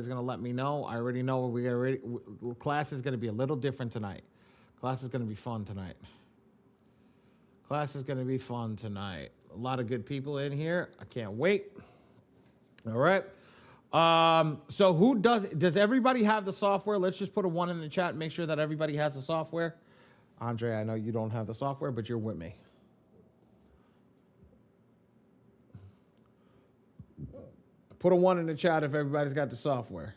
everybody's going to let me know. I already know class is going to be a little different tonight. Class is going to be fun tonight. Class is going to be fun tonight. A lot of good people in here. I can't wait. All right. So who does everybody have the software? Let's just put a 1 in the chat and make sure that everybody has the software. Andre, I know you don't have the software, but you're with me. Put a 1 in the chat if everybody's got the software.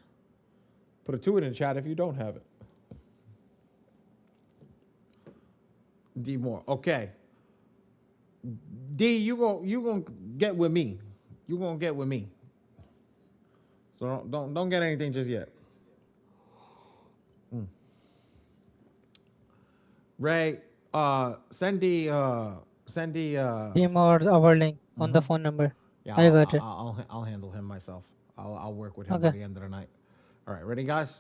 Put a 2 in the chat if you don't have it. D more. Okay. D, you gonna get with me. You gonna get with me. So don't get anything just yet. Ray, send the Him or our link on the phone number. yeah, I got it. I'll handle him myself. I'll work with him Okay. by the end of the night. All right, ready, guys?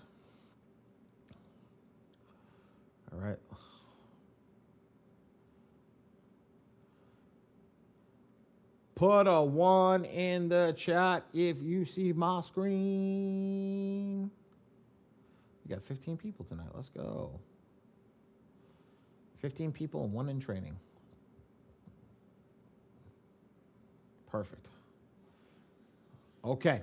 All right. Put a 1 in the chat if you see my screen. We got 15 people tonight. Let's go. 15 people and 1 in training. Perfect. Okay.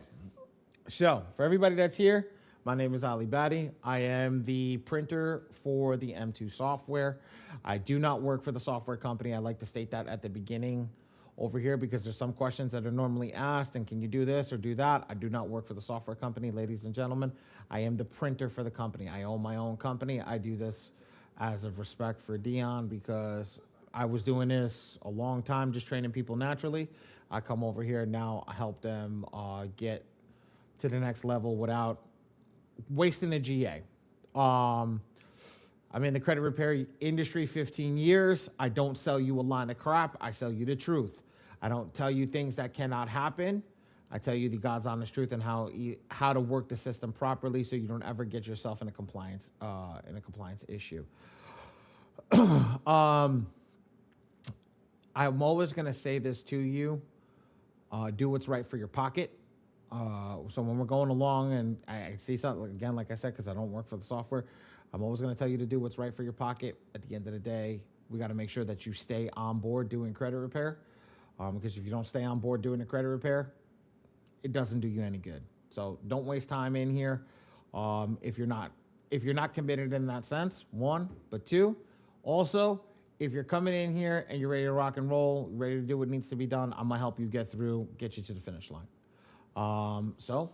So, for everybody that's here, my name is Ali Batty. I am the printer for the M2 software. I do not work for the software company. I like to state that at the beginning over here because there's some questions that are normally asked, and can you do this or do that? I do not work for the software company, ladies and gentlemen. I am the printer for the company. I own my own company. I do this as of respect for Dion because I was doing this a long time, just training people naturally. I come over here and now I help them get to the next level without wasting a GA. I'm in the credit repair industry 15 years. I don't sell you a line of crap. I sell you the truth. I don't tell you things that cannot happen. I tell you the God's honest truth and how to work the system properly so you don't ever get yourself in a compliance issue. I'm always going to say this to you. Do what's right for your pocket. So when we're going along and I see something, again, like I said, because I don't work for the software, I'm always going to tell you to do what's right for your pocket. At the end of the day, we got to make sure that you stay on board doing credit repair. Because if you don't stay on board doing the credit repair, it doesn't do you any good. So don't waste time in here. If you're not committed in that sense, 1, but 2, also, if you're coming in here and you're ready to rock and roll, ready to do what needs to be done, I'm gonna help you get you to the finish line. So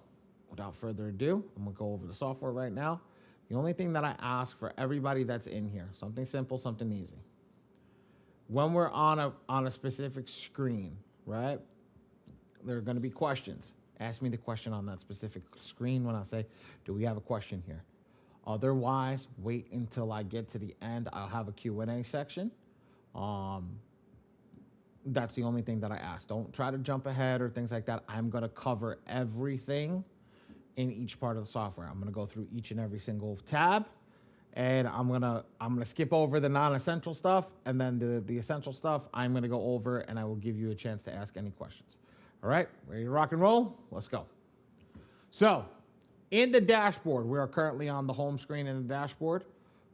without further ado, I'm gonna go over the software right now. The only thing that I ask for everybody that's in here, something simple, something easy. When we're on a specific screen, right? There are gonna be questions. Ask me the question on that specific screen when I say, do we have a question here? Otherwise, wait until I get to the end. I'll have a Q&A section. That's the only thing that I ask. Don't try to jump ahead or things like that. I'm going to cover everything in each part of the software. I'm going to go through each and every single tab, and I'm going to skip over the non-essential stuff, and then the essential stuff I'm going to go over, and I will give you a chance to ask any questions. All right, ready to rock and roll? Let's go. So, in the dashboard, we are currently on the home screen in the dashboard.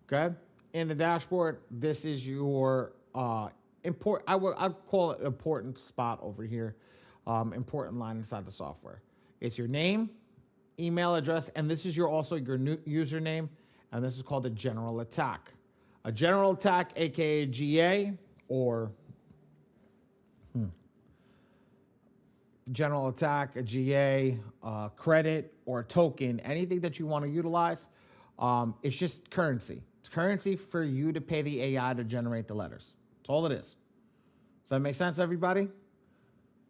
Okay, in the dashboard, this is your I'd call it important spot over here, important line inside the software. It's your name, email address, and this is also your new username, and this is called a general attack. A general attack, aka GA, or general attack, a GA, credit, or a token, anything that you want to utilize, it's just currency. It's currency for you to pay the AI to generate the letters. That's all it is. Does that make sense, everybody?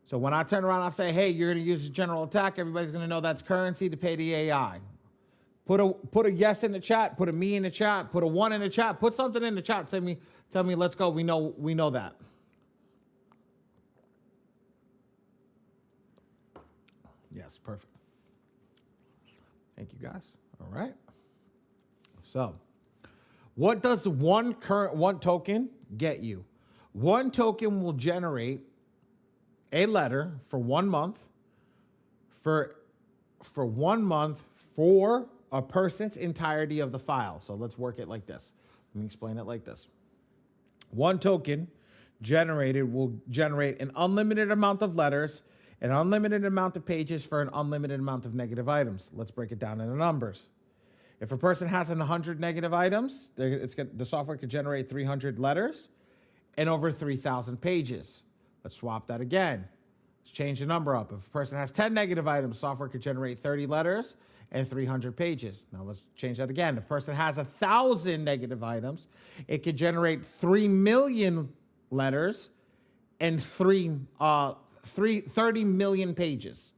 So when I turn around and I say, hey, you're going to use a general attack, everybody's going to know that's currency to pay the AI. Put a yes in the chat, put a me in the chat, put a 1 in the chat, put something in the chat, tell me, let's go. We know that. Yes, perfect. Thank you, guys. All right. So, what does one token get you? One token will generate a letter for 1 month, for 1 month for a person's entirety of the file. So let's work it like this. Let me explain it like this. One token generated will generate an unlimited amount of letters, an unlimited amount of pages for an unlimited amount of negative items. Let's break it down into numbers. If a person has 100 negative items, the software could generate 300 letters and over 3,000 pages. Let's swap that again. Let's change the number up. If a person has 10 negative items, software could generate 30 letters and 300 pages. Now let's change that again. If a person has 1,000 negative items, it could generate 3 million letters and 30 million pages.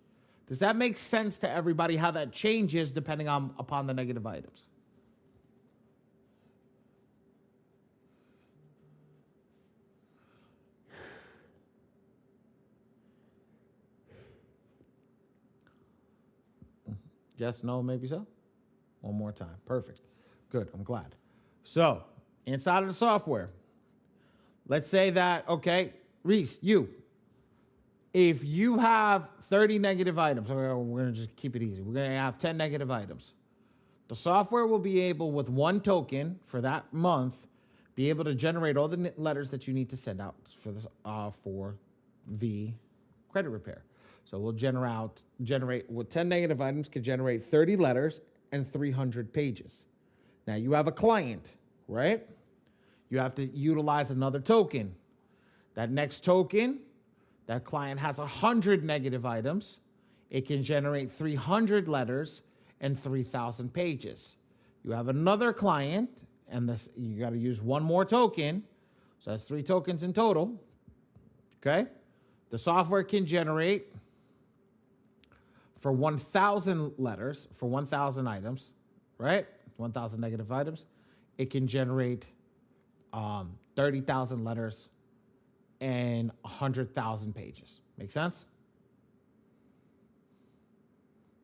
Does that make sense to everybody how that changes depending upon the negative items? Yes, no, maybe so? One more time. Perfect. Good. I'm glad. So, inside of the software, let's say that, okay, Reese, if you have 30 negative items, we're going to just keep it easy. We're going to have 10 negative items. The software will be able, with one token for that month, be able to generate all the letters that you need to send out for this for the credit repair. So we'll generate with 10 negative items, could generate 30 letters and 300 pages. Now you have a client, right? You have to utilize another token. That next token, that client has 100 negative items. It can generate 300 letters and 3,000 pages. You have another client, and you got to use one more token. So that's 3 tokens in total. Okay? The software can generate for 1,000 letters, for 1,000 items, right? 1,000 negative items. It can generate 30,000 letters and 100,000 pages. Make sense?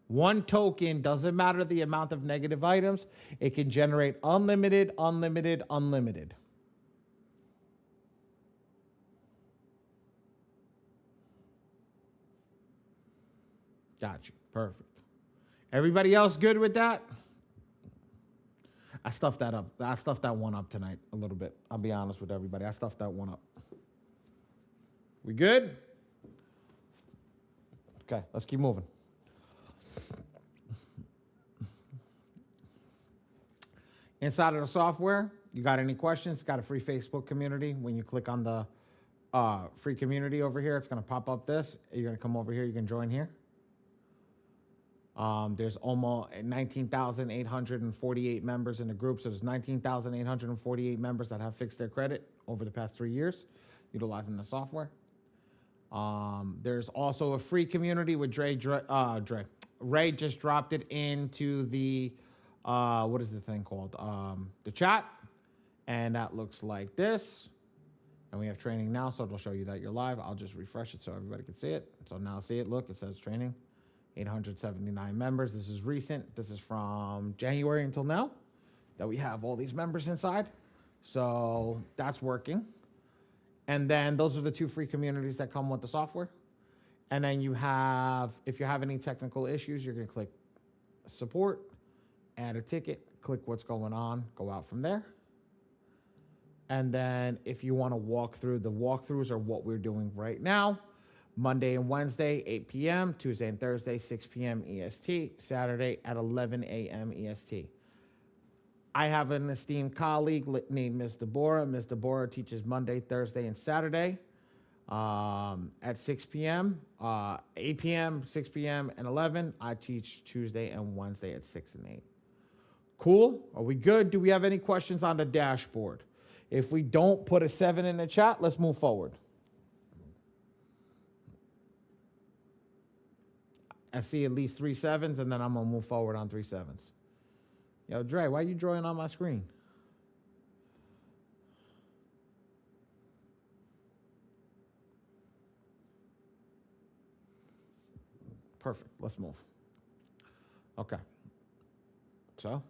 One token, doesn't matter the amount of negative items, it can generate unlimited, unlimited, unlimited. Got you. Perfect. Everybody else good with that? I stuffed that up. I stuffed that one up tonight a little bit. I'll be honest with everybody. I stuffed that one up. We good? Okay, let's keep moving. Inside of the software, you got any questions? Got a free Facebook community. When you click on the free community over here, it's going to pop up this. You're going to come over here. You can join here. There's almost 19,848 members in the group. So there's 19,848 members that have fixed their credit over the past 3 years utilizing the software. There's also a free community with Ray just dropped it into the, what is the thing called? The chat. And that looks like this. And we have training now, so it'll show you that you're live. I'll just refresh it so everybody can see it. So now see it, look, it says training. 879 members. This is recent. This is from January until now that we have all these members inside. So that's working. And then those are the 2 free communities that come with the software. And then you have, if you have any technical issues, you're going to click support, add a ticket, click what's going on, go out from there. And then if you want to walk through, the walkthroughs are what we're doing right now. Monday and Wednesday, 8 p.m., Tuesday and Thursday, 6 p.m. EST, Saturday at 11 a.m. EST. I have an esteemed colleague named Ms. Deborah. Ms. Deborah teaches Monday, Thursday, and Saturday at 6 p.m., 8 p.m., 6 p.m., and 11. I teach Tuesday and Wednesday at 6 and 8. Cool? Are we good? Do we have any questions on the dashboard? If we don't, put a 7 in the chat. Let's move forward. I see at least 3 7s, and then I'm going to move forward on 3 7s. Yo, Dre, why are you drawing on my screen? Perfect. Let's move. Okay. So,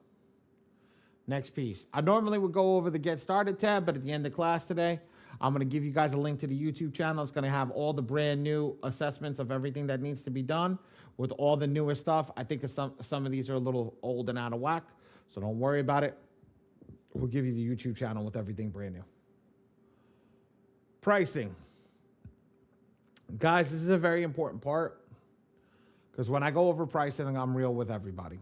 next piece. I normally would go over the Get Started tab, but at the end of class today, I'm going to give you guys a link to the YouTube channel. It's going to have all the brand new assessments of everything that needs to be done with all the newest stuff. I think some of these are a little old and out of whack, so don't worry about it. We'll give you the YouTube channel with everything brand new. Pricing. Guys, this is a very important part because when I go over pricing, I'm real with everybody.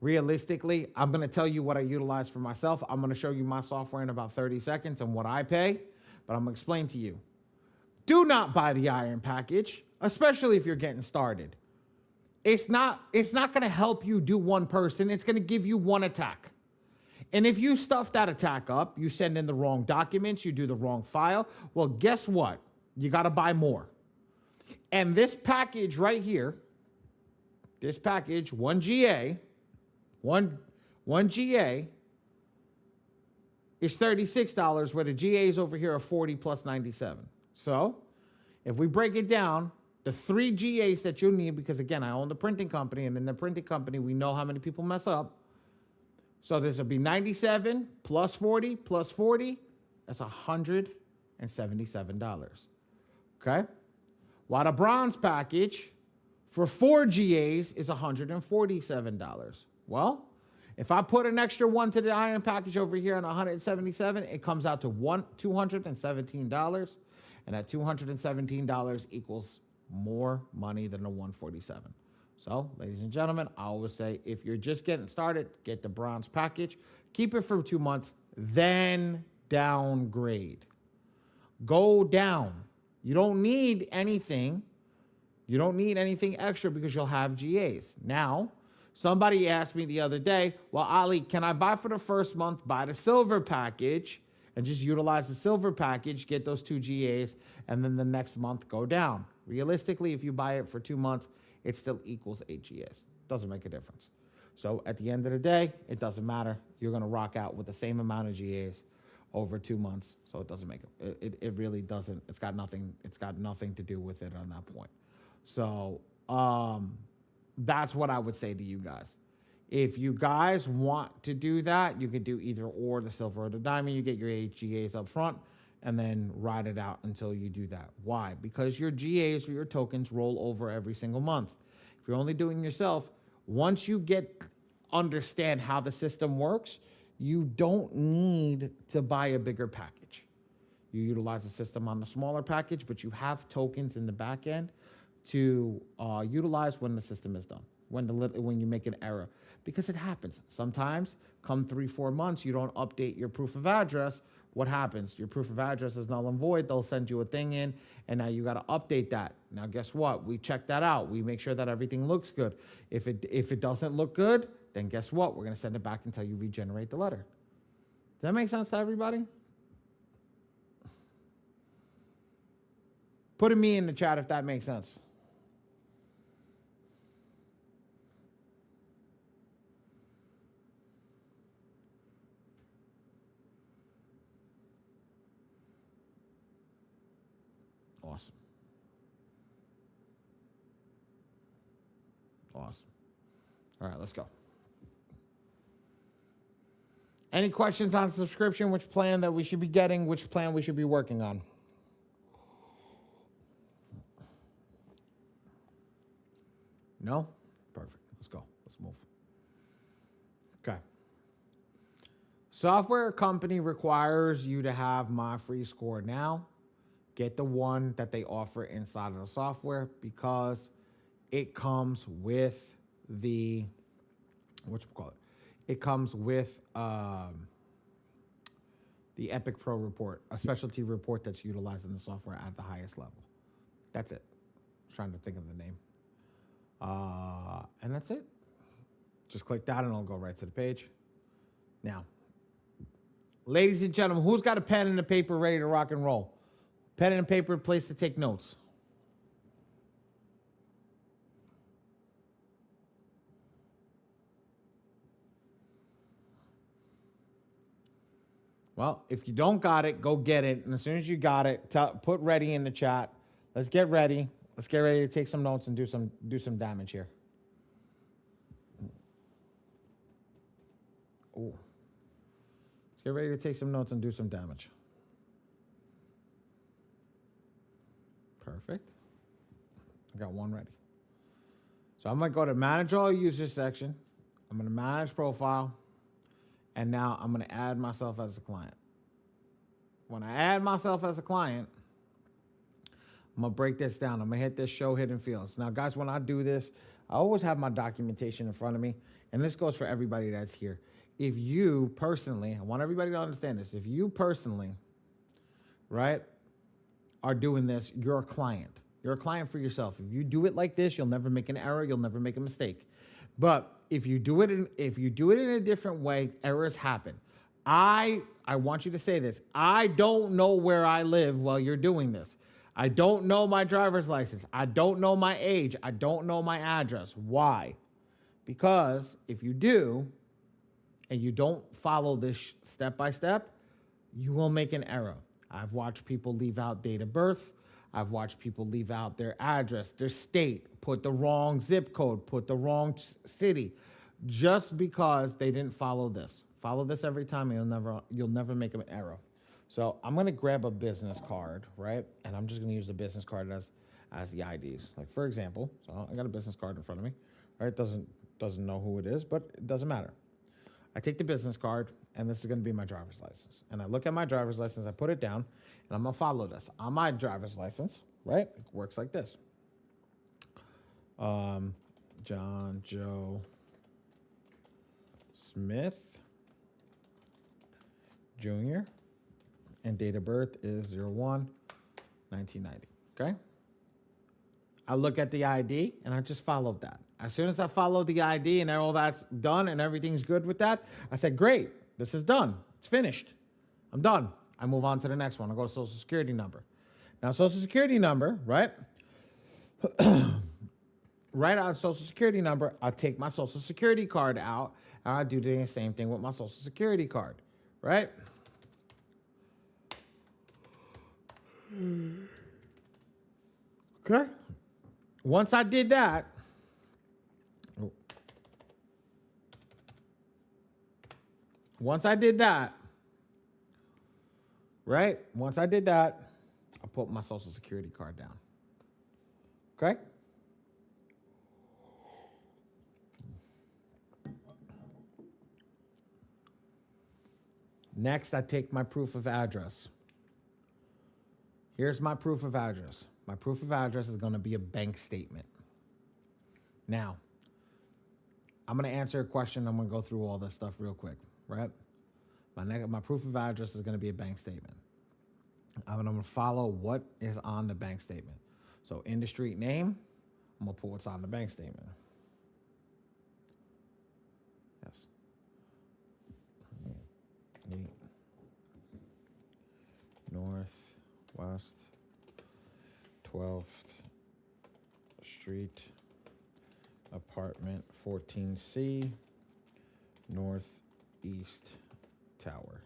Realistically, I'm going to tell you what I utilize for myself. I'm going to show you my software in about 30 seconds and what I pay, but I'm going to explain to you. Do not buy the iron package, especially if you're getting started. It's not going to help you do one person. It's going to give you one attack. And if you stuff that attack up, you send in the wrong documents, you do the wrong file, well, guess what? You got to buy more. And this package right here, this package, one GA is $36, where the GAs over here are 40 plus 97. So if we break it down, the 3 GAs that you need, because again, I own the printing company, and in the printing company, we know how many people mess up. So this will be 97 plus 40 plus 40. That's $177. Okay? While the bronze package for 4 GAs is $147. Well, if I put an extra one to the iron package over here on $177, it comes out to $217. And that $217 equals more money than the $147. So, ladies and gentlemen, I always say, if you're just getting started, get the bronze package, keep it for 2 months, then downgrade. Go down. You don't need anything. You don't need anything extra because you'll have GAs. Now, somebody asked me the other day, well, Ali, can I buy for the first month, buy the silver package, and just utilize the silver package, get those 2 GAs, and then the next month go down? Realistically, if you buy it for 2 months, it still equals 8 GAs. Doesn't make a difference. So at the end of the day, it doesn't matter. You're going to rock out with the same amount of GAs over 2 months. So it doesn't make it really doesn't. It's got nothing to do with it on that point. So that's what I would say to you guys. If you guys want to do that, you could do either or, the silver or the diamond. You get your 8 GAs up front and then ride it out until you do that. Why? Because your GAs or your tokens roll over every single month. If you're only doing yourself, once you understand how the system works, you don't need to buy a bigger package. You utilize the system on the smaller package, but you have tokens in the back end to utilize when the system is done, when you make an error. Because it happens. Sometimes, come 3-4 months, you don't update your proof of address. What happens? Your proof of address is null and void. They'll send you a thing in, and now you got to update that. Now, guess what? We check that out. We make sure that everything looks good. If it doesn't look good, then guess what? We're going to send it back until you regenerate the letter. Does that make sense to everybody? Put a me in the chat if that makes sense. Awesome. Awesome. All right, let's go. Any questions on subscription? Which plan that we should be getting? Which plan we should be working on? No? Perfect. Let's go. Let's move. Okay. Software company requires you to have My Free Score now. Get the one that they offer inside of the software because it comes with the, it comes with the Epic Pro report, a specialty report that's utilized in the software at the highest level. That's it. I'm trying to think of the name. And that's it. Just click that and it'll go right to the page. Now, ladies and gentlemen, who's got a pen and a paper ready to rock and roll? Pen and paper, place to take notes. Well, if you don't got it, go get it. And as soon as you got it, put ready in the chat. Let's get ready. Let's get ready to take some notes and do some damage here. Ooh. Let's get ready to take some notes and do some damage. Perfect. I got one ready. So I'm going to go to manage all users section. I'm going to manage profile. And now I'm going to add myself as a client. When I add myself as a client, I'm going to break this down. I'm going to hit this show hidden fields. Now, guys, when I do this, I always have my documentation in front of me. And this goes for everybody that's here. If you personally, I want everybody to understand this. If you personally, right, are doing this, you're a client. You're a client for yourself. If you do it like this, you'll never make an error. You'll never make a mistake. But if you do it in a different way, errors happen. I want you to say this. I don't know where I live while you're doing this. I don't know my driver's license. I don't know my age. I don't know my address. Why? Because if you do, and you don't follow this step by step, you will make an error. I've watched people leave out date of birth. I've watched people leave out their address, their state, put the wrong zip code, put the wrong city, just because they didn't follow this. Follow this every time, and you'll never make an error. So I'm gonna grab a business card, right? And I'm just gonna use the business card as the IDs. Like for example, so I got a business card in front of me, right? Doesn't know who it is, but it doesn't matter. I take the business card, and this is going to be my driver's license. And I look at my driver's license, I put it down, and I'm going to follow this. On my driver's license, right, it works like this. John Joe Smith Jr., and date of birth is 01/1990, okay? I look at the ID, and I just followed that. As soon as I followed the ID and all that's done and everything's good with that, I said, great, this is done. It's finished. I'm done. I move on to the next one. I go to Social Security number. Now, Social Security number, right? Right on Social Security number, I'll take my Social Security card out, and I'll do the same thing with my Social Security card, right? Okay. Once I did that, right? Once I did that, I put my Social Security card down. Okay? Next, I take my proof of address. Here's my proof of address. My proof of address is going to be a bank statement. Now, I'm going to answer a question. I'm going to go through all this stuff real quick, right? My proof of address is going to be a bank statement. I'm going to follow what is on the bank statement. So in the street name, I'm going to put what's on the bank statement. Yes. Northwest 12th Street, apartment 14C, Northeast Tower.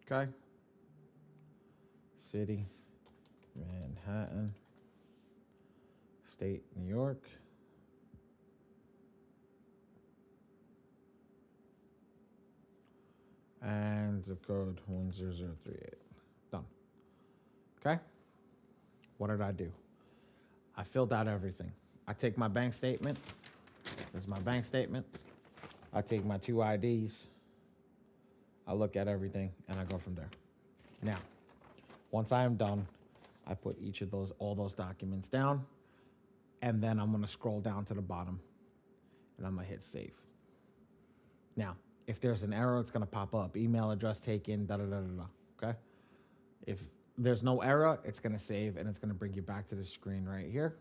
Okay. City, Manhattan. State, New York. And zip code 10038. Done. Okay? What did I do? I filled out everything. I take my bank statement. This is my bank statement. I take my two IDs. I look at everything, and I go from there. Now, once I am done, I put all those documents down, and then I'm going to scroll down to the bottom, and I'm going to hit save. Now, if there's an error, it's going to pop up. Email address taken, da-da-da-da-da, okay? If there's no error, it's going to save, and it's going to bring you back to the screen right here.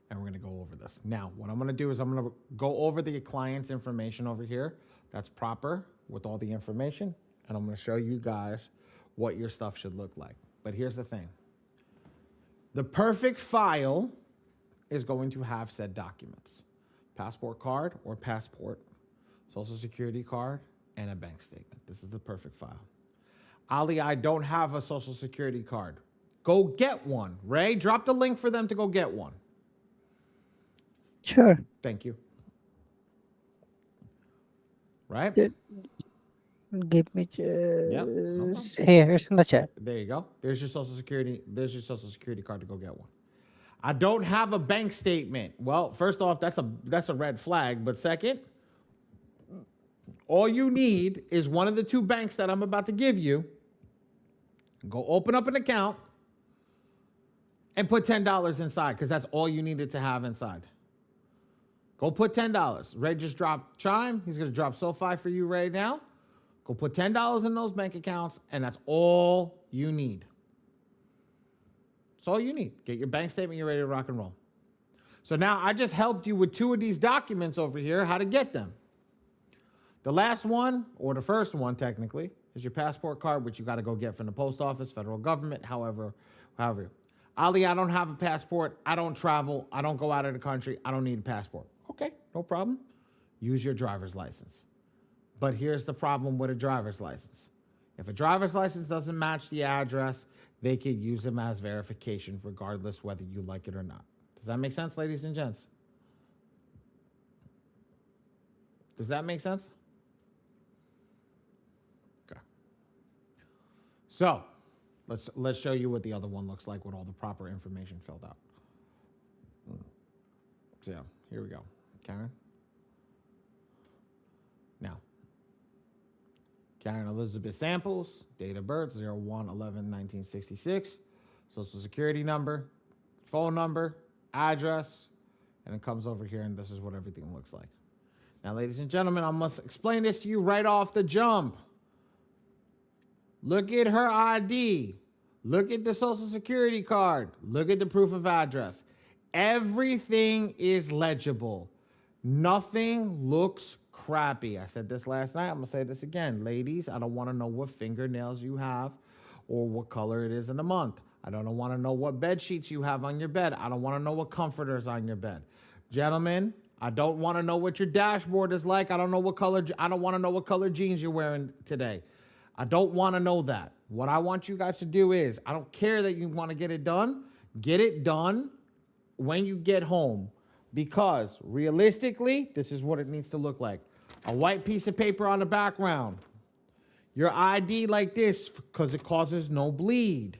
And we're going to go over this. Now, what I'm going to do is I'm going to go over the client's information over here. That's proper with all the information. And I'm going to show you guys what your stuff should look like. But here's the thing. The perfect file is going to have said documents. Passport card or passport, Social Security card, and a bank statement. This is the perfect file. Ali, I don't have a Social Security card. Go get one. Ray, drop the link for them to go get one. Sure. Thank you. Right? Give me Yep, no problem. here. It's in the chat. There you go. There's your social security. There's your social security card to go get one. I don't have a bank statement. Well, first off, that's a red flag. But second, all you need is one of the two banks that I'm about to give you. Go open up an account and put $10 inside, because that's all you needed to have inside. Go put $10. Ray just dropped Chime. He's going to drop SoFi for you right now. Go put $10 in those bank accounts, and that's all you need. That's all you need. Get your bank statement, you're ready to rock and roll. So now I just helped you with two of these documents over here, how to get them. The last one, or the first one technically, is your passport card, which you got to go get from the post office, federal government, however. Ali, I don't have a passport. I don't travel. I don't go out of the country. I don't need a passport. Okay, no problem. Use your driver's license. But here's the problem with a driver's license. If a driver's license doesn't match the address, they could use them as verification regardless whether you like it or not. Does that make sense, ladies and gents? Does that make sense? Okay. So, let's show you what the other one looks like with all the proper information filled out. So, here we go. Karen. Now, Karen Elizabeth Samples, date of birth 01/11/1966, social security number, phone number, address, and it comes over here, and this is what everything looks like. Now, ladies and gentlemen, I must explain this to you right off the jump. Look at her ID. Look at the social security card. Look at the proof of address. Everything is legible. Nothing looks crappy. I said this last night. I'm going to say this again. Ladies, I don't want to know what fingernails you have or what color it is in the month. I don't want to know what bed sheets you have on your bed. I don't want to know what comforters on your bed. Gentlemen, I don't want to know what your dashboard is like. I don't want to know what color jeans you're wearing today. I don't want to know that. What I want you guys to do is, I don't care that you want to get it done. Get it done when you get home. Because realistically, this is what it needs to look like. A white piece of paper on the background. Your ID like this, because it causes no bleed.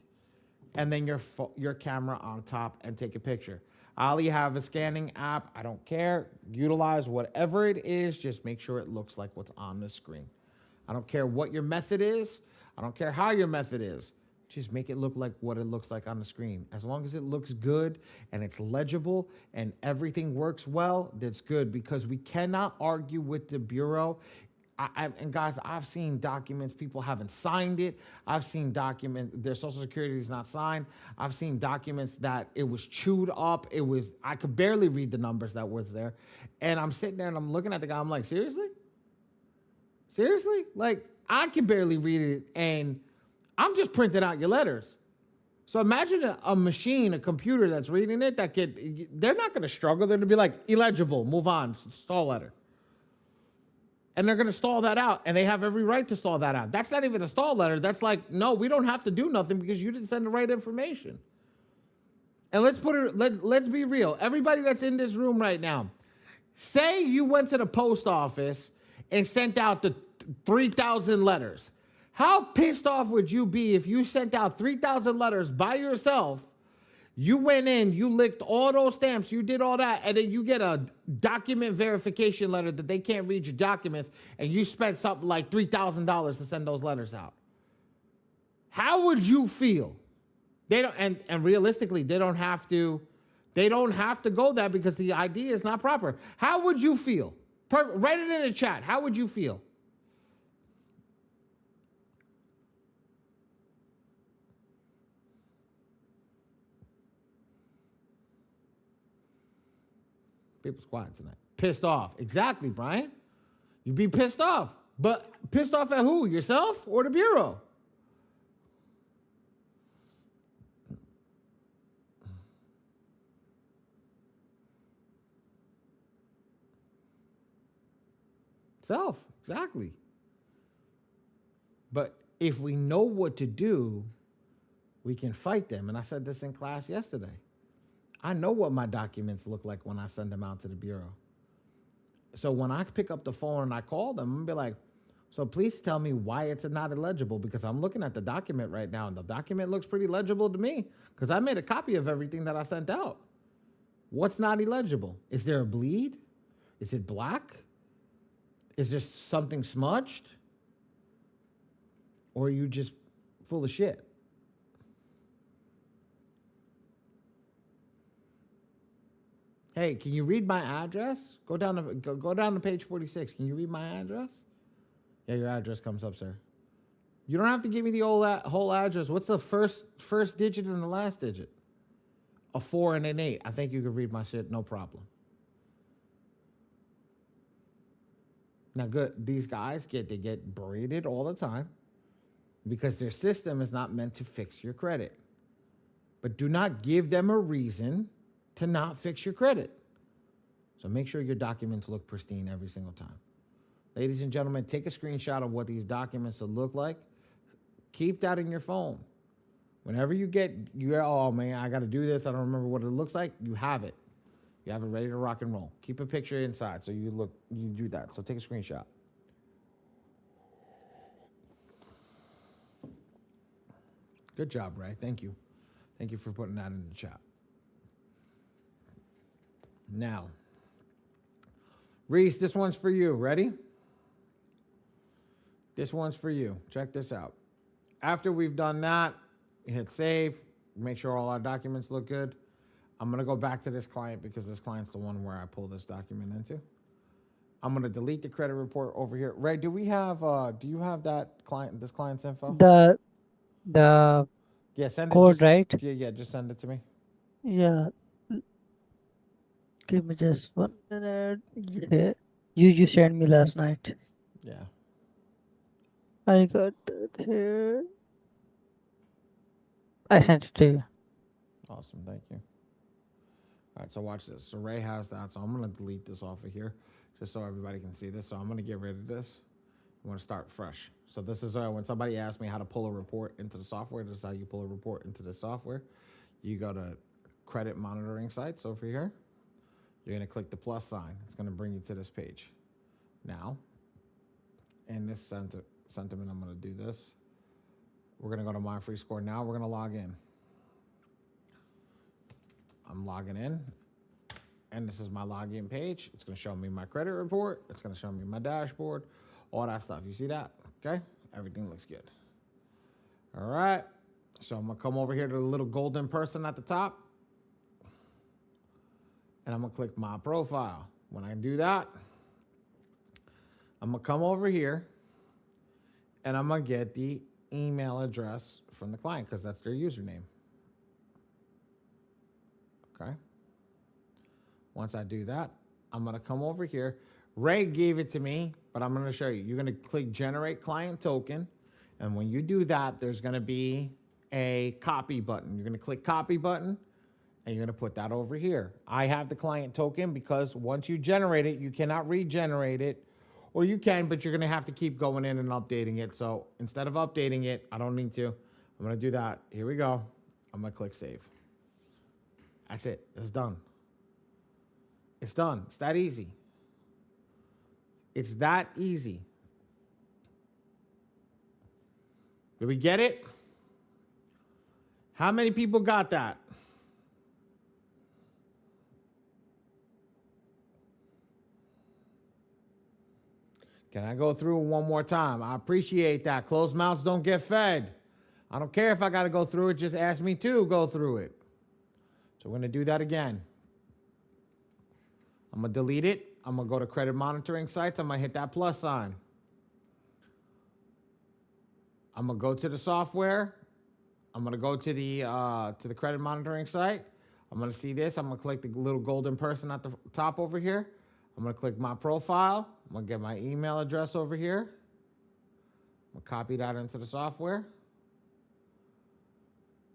And then your camera on top and take a picture. Ali, have a scanning app. I don't care. Utilize whatever it is. Just make sure it looks like what's on the screen. I don't care what your method is. I don't care how your method is. Just make it look like what it looks like on the screen. As long as it looks good and it's legible and everything works well, that's good, because we cannot argue with the Bureau. And guys, I've seen documents, people haven't signed it. I've seen documents, their social security is not signed. I've seen documents that it was chewed up. I could barely read the numbers that was there. And I'm sitting there and I'm looking at the guy, I'm like, seriously? Seriously? Like, I can barely read it, and I'm just printing out your letters. So imagine a machine, a computer that's reading it, they're not going to struggle. They're going to be like, illegible, move on, stall letter. And they're going to stall that out, and they have every right to stall that out. That's not even a stall letter. That's like, no, we don't have to do nothing because you didn't send the right information. And let's be real. Everybody that's in this room right now, say you went to the post office and sent out the 3,000 letters. How pissed off would you be if you sent out 3,000 letters by yourself? You went in, you licked all those stamps, you did all that, and then you get a document verification letter that they can't read your documents, and you spent something like $3,000 to send those letters out. How would you feel? They don't, and realistically, they don't have to go there because the ID is not proper. How would you feel? Write it in the chat. How would you feel? People's quiet tonight. Pissed off. Exactly, Brian. You'd be pissed off. But pissed off at who? Yourself or the Bureau? Self, exactly. But if we know what to do, we can fight them. And I said this in class yesterday. I know what my documents look like when I send them out to the Bureau. So when I pick up the phone and I call them, I'm going to be like, So please tell me why it's not illegible, because I'm looking at the document right now and the document looks pretty legible to me because I made a copy of everything that I sent out. What's not illegible? Is there a bleed? Is it black? Is there something smudged? Or are you just full of shit? Hey, can you read my address? Go down to page 46. Can you read my address? Yeah, your address comes up, sir. You don't have to give me the whole address. What's the first digit and the last digit? A 4 and an 8. I think you can read my shit, no problem. Now, good. These guys get braided all the time because their system is not meant to fix your credit. But do not give them a reason to not fix your credit. So make sure your documents look pristine every single time. Ladies and gentlemen, take a screenshot of what these documents will look like. Keep that in your phone. Whenever oh man, I got to do this, I don't remember what it looks like, you have it. You have it ready to rock and roll. Keep a picture inside so you do that. So take a screenshot. Good job, Ray. Thank you. Thank you for putting that in the chat. Now, Reese, this one's for you. Ready? This one's for you. Check this out. After we've done that, hit save. Make sure all our documents look good. I'm going to go back to this client because this client's the one where I pull this document into. I'm going to delete the credit report over here. Ray, do you have that client, this client's info? The yeah, send code, it. right? Yeah, just send it to me. Yeah. Give me just 1 minute. Yeah. You sent me last night. Yeah. I got it here. I sent it to you. Awesome, thank you. All right, so watch this. So Ray has that, so I'm going to delete this off of here just so everybody can see this. So I'm going to get rid of this. I'm going to start fresh. So this is when somebody asks me how to pull a report into the software, this is how you pull a report into the software. You go to credit monitoring sites over here. You're going to click the plus sign. It's going to bring you to this page. Now, in this sentiment, I'm going to do this. We're going to go to My Free Score now. We're going to log in. I'm logging in, and this is my login page. It's going to show me my credit report. It's going to show me my dashboard, all that stuff. You see that? Okay? Everything looks good. All right. So I'm going to come over here to the little golden person at the top, and I'm going to click My Profile. When I do that, I'm going to come over here, and I'm going to get the email address from the client because that's their username. Okay. Once I do that, I'm going to come over here. Ray gave it to me, but I'm going to show you. You're going to click Generate Client Token. And when you do that, there's going to be a copy button. You're going to click Copy button, and you're going to put that over here. I have the client token because once you generate it, you cannot regenerate it. Or you can, but you're going to have to keep going in and updating it. So instead of updating it, I don't need to. I'm going to do that. Here we go. I'm going to click Save. That's it. It's done. It's done. It's that easy. It's that easy. Did we get it? How many people got that? Can I go through it one more time? I appreciate that. Closed mouths don't get fed. I don't care if I got to go through it. Just ask me to go through it. So we're going to do that again. I'm going to delete it. I'm going to go to credit monitoring sites. I'm going to hit that plus sign. I'm going to go to the software. I'm going to go to the credit monitoring site. I'm going to see this. I'm going to click the little golden person at the top over here. I'm going to click My Profile. I'm going to get my email address over here. I'm going to copy that into the software.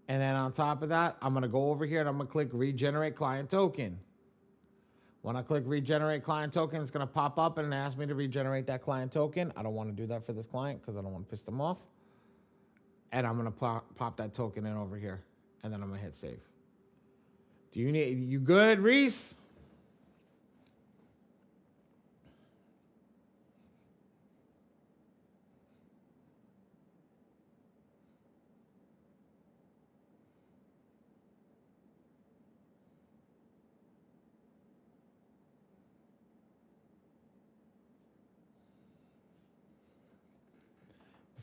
And then on top of that, I'm going to go over here and I'm going to click Regenerate Client Token. When I click Regenerate Client Token, it's going to pop up and ask me to regenerate that client token. I don't want to do that for this client because I don't want to piss them off. And I'm going to pop that token in over here. And then I'm going to hit Save. You good, Reese?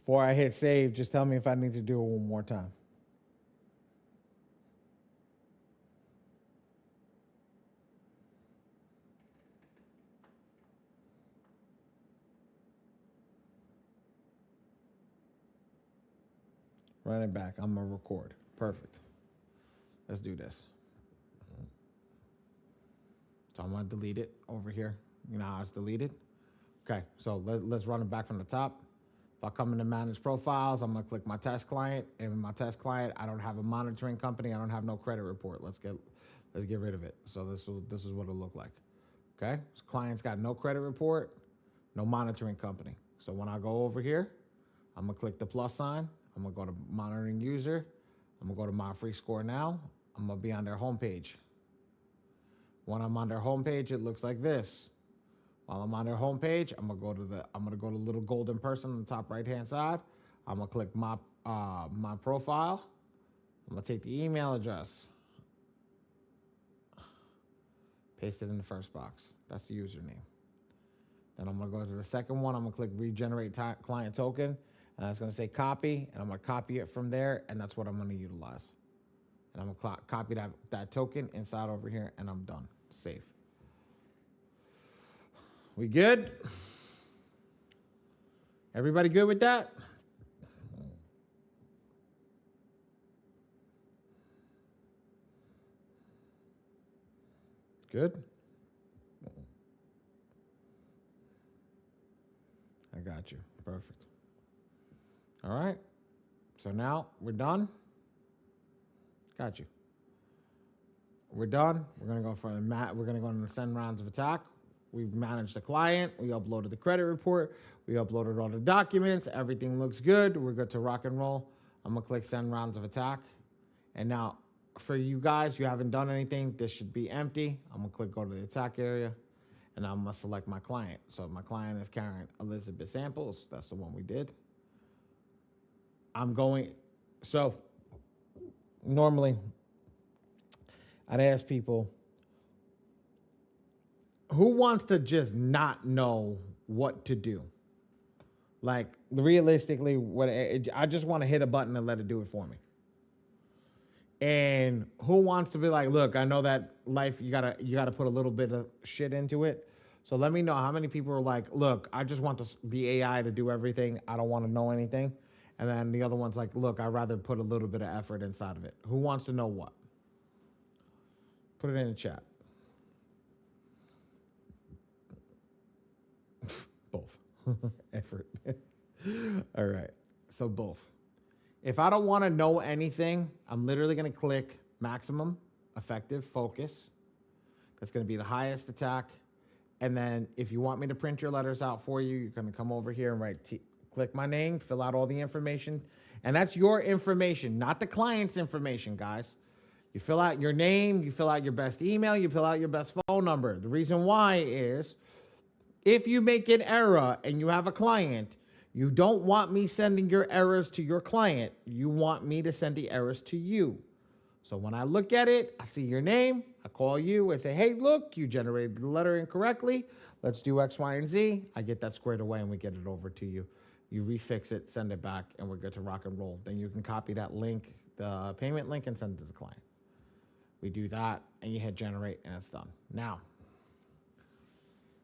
Before I hit save, just tell me if I need to do it one more time. Run it back. I'm going to record. Perfect. Let's do this. So I'm going to delete it over here. You know how it's deleted? Okay, so let's run it back from the top. If I come into manage profiles, I'm going to click my test client. And in my test client, I don't have a monitoring company. I don't have no credit report. Let's get rid of it. So this is what it'll look like. Okay, so client's got no credit report, no monitoring company. So when I go over here, I'm going to click the plus sign. I'm going to go to monitoring user. I'm going to go to my free score now. I'm going to be on their homepage. When I'm on their homepage, it looks like this. While I'm on their homepage, I'm going to go to the little golden person on the top right-hand side. I'm going to click my profile. I'm going to take the email address. Paste it in the first box. That's the username. Then I'm going to go to the second one. I'm going to click regenerate client token. And that's going to say copy, and I'm going to copy it from there, and that's what I'm going to utilize. And I'm going to copy that token inside over here, and I'm done. Save. We good? Everybody good with that? Good? I got you. Perfect. All right. So now we're done. Got you. We're done. We're gonna go for we're gonna go into the send rounds of attack. We've managed the client. We uploaded the credit report. We uploaded all the documents. Everything looks good. We're good to rock and roll. I'm gonna click send rounds of attack. And now for you guys, you haven't done anything. This should be empty. I'm gonna click go to the attack area, and I'm gonna select my client. So my client is carrying Elizabeth Samples. That's the one we did. So normally I'd ask people, who wants to just not know what to do? Like realistically, I just want to hit a button and let it do it for me. And who wants to be like, look, I know that life, you gotta put a little bit of shit into it. So let me know how many people are like, look, I just want the AI to do everything. I don't want to know anything. And then the other one's like, look, I'd rather put a little bit of effort inside of it. Who wants to know what? Put it in the chat. Both. Effort. All right. So both. If I don't want to know anything, I'm literally going to click maximum effective focus. That's going to be the highest attack. And then if you want me to print your letters out for you, you're going to come over here and click my name, fill out all the information. And that's your information, not the client's information, guys. You fill out your name, you fill out your best email, you fill out your best phone number. The reason why is if you make an error and you have a client, you don't want me sending your errors to your client. You want me to send the errors to you. So when I look at it, I see your name, I call you and say, hey, look, you generated the letter incorrectly. Let's do X, Y, and Z. I get that squared away and we get it over to you. You refix it, send it back, and we're good to rock and roll. Then you can copy that link, the payment link, and send it to the client. We do that, and you hit generate, and it's done. Now,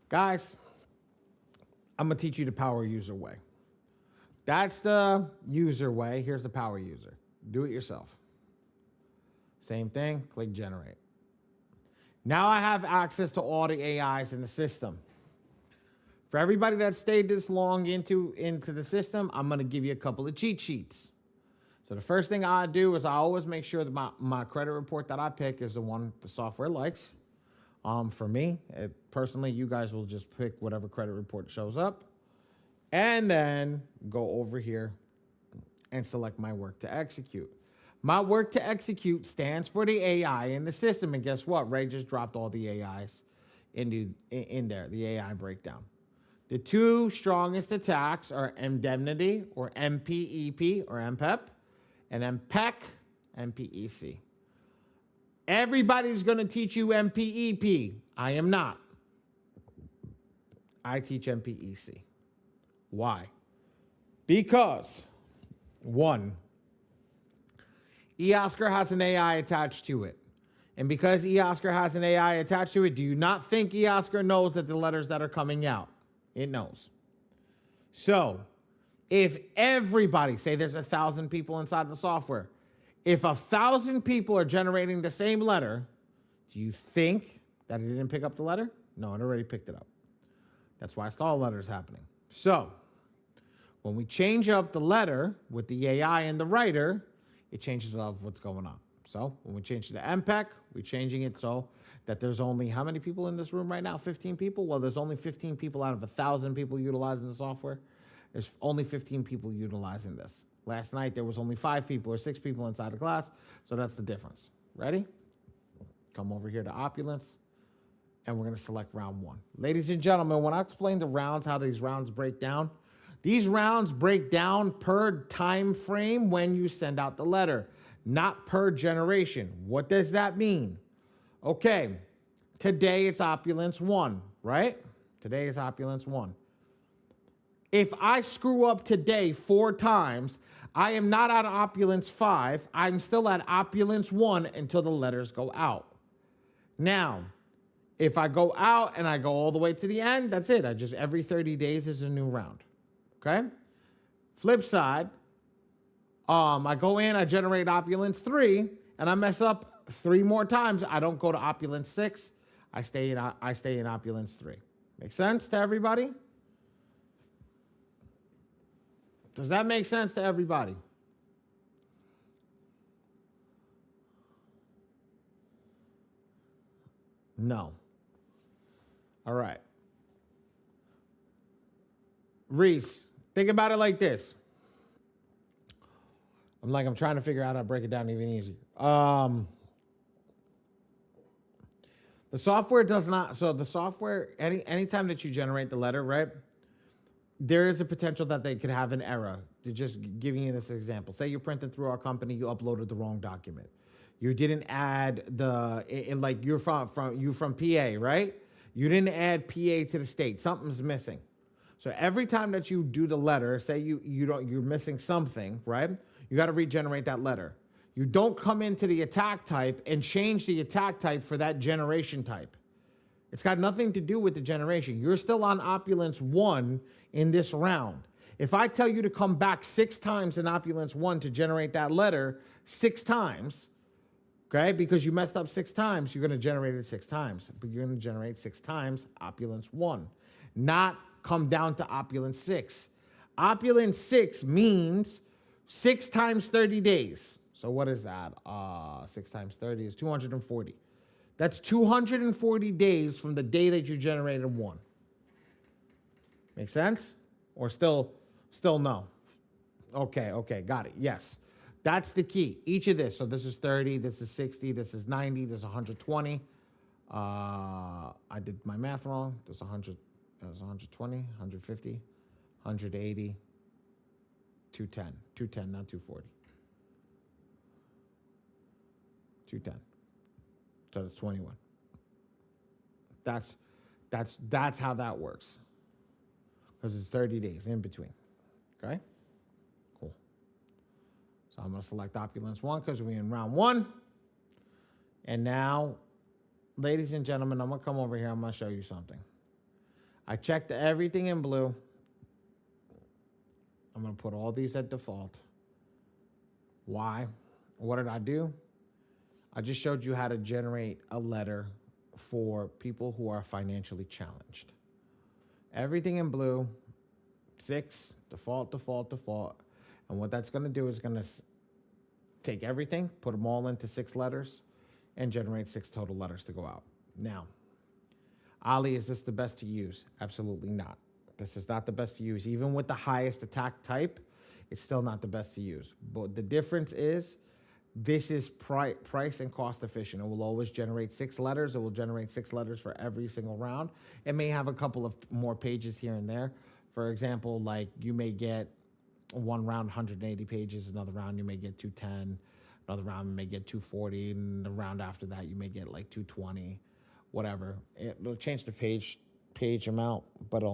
guys, I'm going to teach you the power user way. That's the user way. Here's the power user. Do it yourself. Same thing, click generate. Now I have access to all the AIs in the system. For everybody that stayed this long into the system, I'm going to give you a couple of cheat sheets. So the first thing I do is I always make sure that my credit report that I pick is the one the software likes. For me, personally, you guys will just pick whatever credit report shows up. And then go over here and select my work to execute. My work to execute stands for the AI in the system. And guess what? Ray just dropped all the AIs in there, the AI breakdown. The two strongest attacks are indemnity, or MPEP, or MPEP, and MPEC, MPEC. Everybody's going to teach you MPEP. I am not. I teach MPEC. Why? Because, one, eOscar has an AI attached to it. And because eOscar has an AI attached to it, do you not think eOscar knows that the letters that are coming out? It knows. So, if everybody, say there's 1,000 people inside the software, if 1,000 people are generating the same letter, do you think that it didn't pick up the letter? No, it already picked it up. That's why stall letter is happening. So, when we change up the letter with the AI and the writer, it changes up what's going on. So, when we change to the MPEG, we're changing it so that there's only, how many people in this room right now? 15 people? Well, there's only 15 people out of 1,000 people utilizing the software. There's only 15 people utilizing this. Last night, there was only 5 people or 6 people inside the class, so that's the difference. Ready? Come over here to Opulence, and we're going to select round 1. Ladies and gentlemen, when I explain the rounds, how these rounds break down, these rounds break down per time frame when you send out the letter, not per generation. What does that mean? Okay, today it's Opulence 1, right? Today is Opulence 1. If I screw up today 4 times, I am not at Opulence 5. I'm still at Opulence 1 until the letters go out. Now, if I go out and I go all the way to the end, that's it. Every 30 days is a new round. Okay? Flip side, I go in, I generate Opulence 3, and I mess up 3 more times. I don't go to Opulence 6. I stay in Opulence 3. Make sense to everybody? Does that make sense to everybody? No. All right. Reese, think about it like this. I'm trying to figure out how to break it down even easier. The software does not, so the software, anytime that you generate the letter, right, there is a potential that they could have an error. Just giving you this example. Say you're printing through our company, you uploaded the wrong document. You didn't add like you're from PA, right? You didn't add PA to the state. Something's missing. So every time that you do the letter, say you're missing something, right? You got to regenerate that letter. You don't come into the attack type and change the attack type for that generation type. It's got nothing to do with the generation. You're still on Opulence 1 in this round. If I tell you to come back 6 times in Opulence 1 to generate that letter 6 times, okay, because you messed up 6 times, you're going to generate it 6 times. But you're going to generate 6 times Opulence 1, not come down to Opulence 6. Opulence 6 means 6 times 30 days. So what is that? 6 times 30 is 240. That's 240 days from the day that you generated 1. Make sense? Or still no? Okay, got it. Yes. That's the key. Each of this. So this is 30, this is 60, this is 90, this is 120. I did my math wrong. There's 100, that was 120, 150, 180, 210. 210, not 240. 210. So that's 21. That's how that works. Because it's 30 days in between. Okay? Cool. So I'm going to select Opulence 1 because we're in round 1. And now, ladies and gentlemen, I'm going to come over here. I'm going to show you something. I checked everything in blue. I'm going to put all these at default. Why? What did I do? I just showed you how to generate a letter for people who are financially challenged. Everything in blue, 6, default. And what that's going to do is going to take everything, put them all into 6 letters, and generate 6 total letters to go out. Now, Ali, is this the best to use? Absolutely not. This is not the best to use. Even with the highest attack type, it's still not the best to use. But the difference is, this is price and cost efficient. It will always generate 6 letters. It will generate 6 letters for every single round. It may have a couple of more pages here and there. For example, like you may get one round 180 pages, another round you may get 210, another round you may get 240, and the round after that you may get like 220, whatever. It'll change the page amount, but it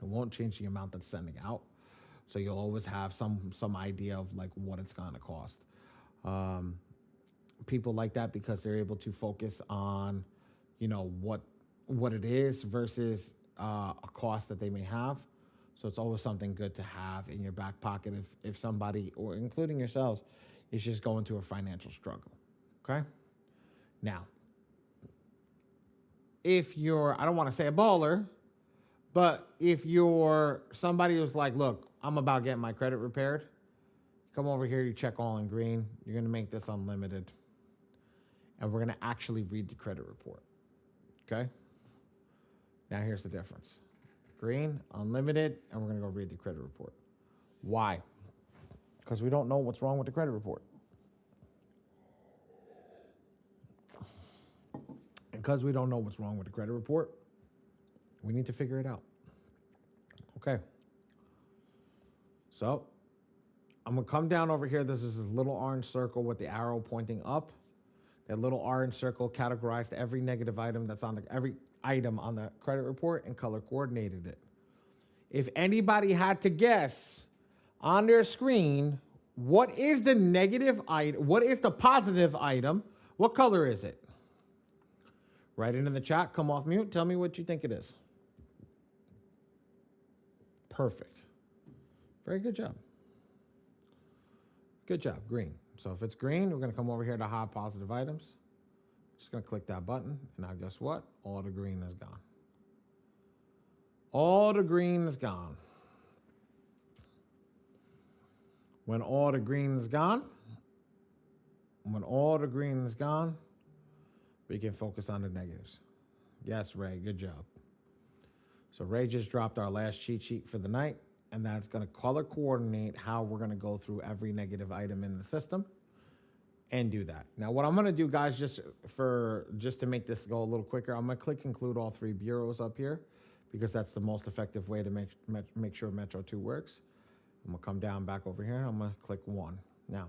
won't change the amount that's sending out. So you'll always have some idea of like what it's going to cost. Um, People like that because they're able to focus on, what it is versus a cost that they may have. So it's always something good to have in your back pocket if somebody, or including yourselves, is just going through a financial struggle. Okay. Now, if you're, I don't want to say a baller, but if you're somebody who's like, look, I'm about getting my credit repaired, come over here, you check all in green. You're going to make this unlimited. And we're going to actually read the credit report. Okay? Now here's the difference. Green, unlimited, and we're going to go read the credit report. Why? Because we don't know what's wrong with the credit report. Because we don't know what's wrong with the credit report, we need to figure it out. Okay. So I'm going to come down over here. This is this little orange circle with the arrow pointing up. That little orange circle categorized every negative item that's on every item on the credit report and color coordinated it. If anybody had to guess on their screen, what is the negative item? What is the positive item? What color is it? Write it in the chat. Come off mute. Tell me what you think it is. Perfect. Very good job. Good job. Green. So if it's green, we're going to come over here to hide positive items. Just going to click that button. And now guess what? All the green is gone. All the green is gone. When all the green is gone, we can focus on the negatives. Yes, Ray, good job. So Ray just dropped our last cheat sheet for the night, and that's going to color coordinate how we're going to go through every negative item in the system and do that. Now, what I'm going to do, guys, just to make this go a little quicker, I'm going to click include all three bureaus up here because that's the most effective way to make sure Metro 2 works. I'm going to come down back over here. I'm going to click 1. Now,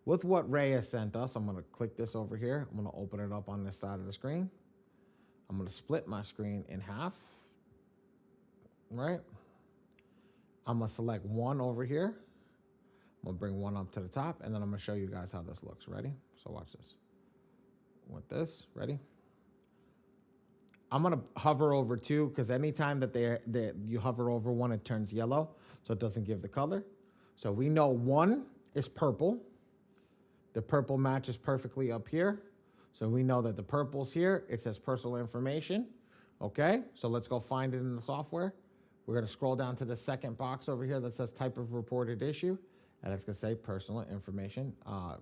with what Ray has sent us, I'm going to click this over here. I'm going to open it up on this side of the screen. I'm going to split my screen in half. Right? I'm going to select 1 over here. I'm going to bring 1 up to the top, and then I'm going to show you guys how this looks. Ready? So watch this. With this, ready? I'm going to hover over 2 because anytime that you hover over 1, it turns yellow, so it doesn't give the color. So we know 1 is purple. The purple matches perfectly up here. So we know that the purple's here. It says personal information. Okay, so let's go find it in the software. We're going to scroll down to the second box over here that says type of reported issue. And it's going to say personal information,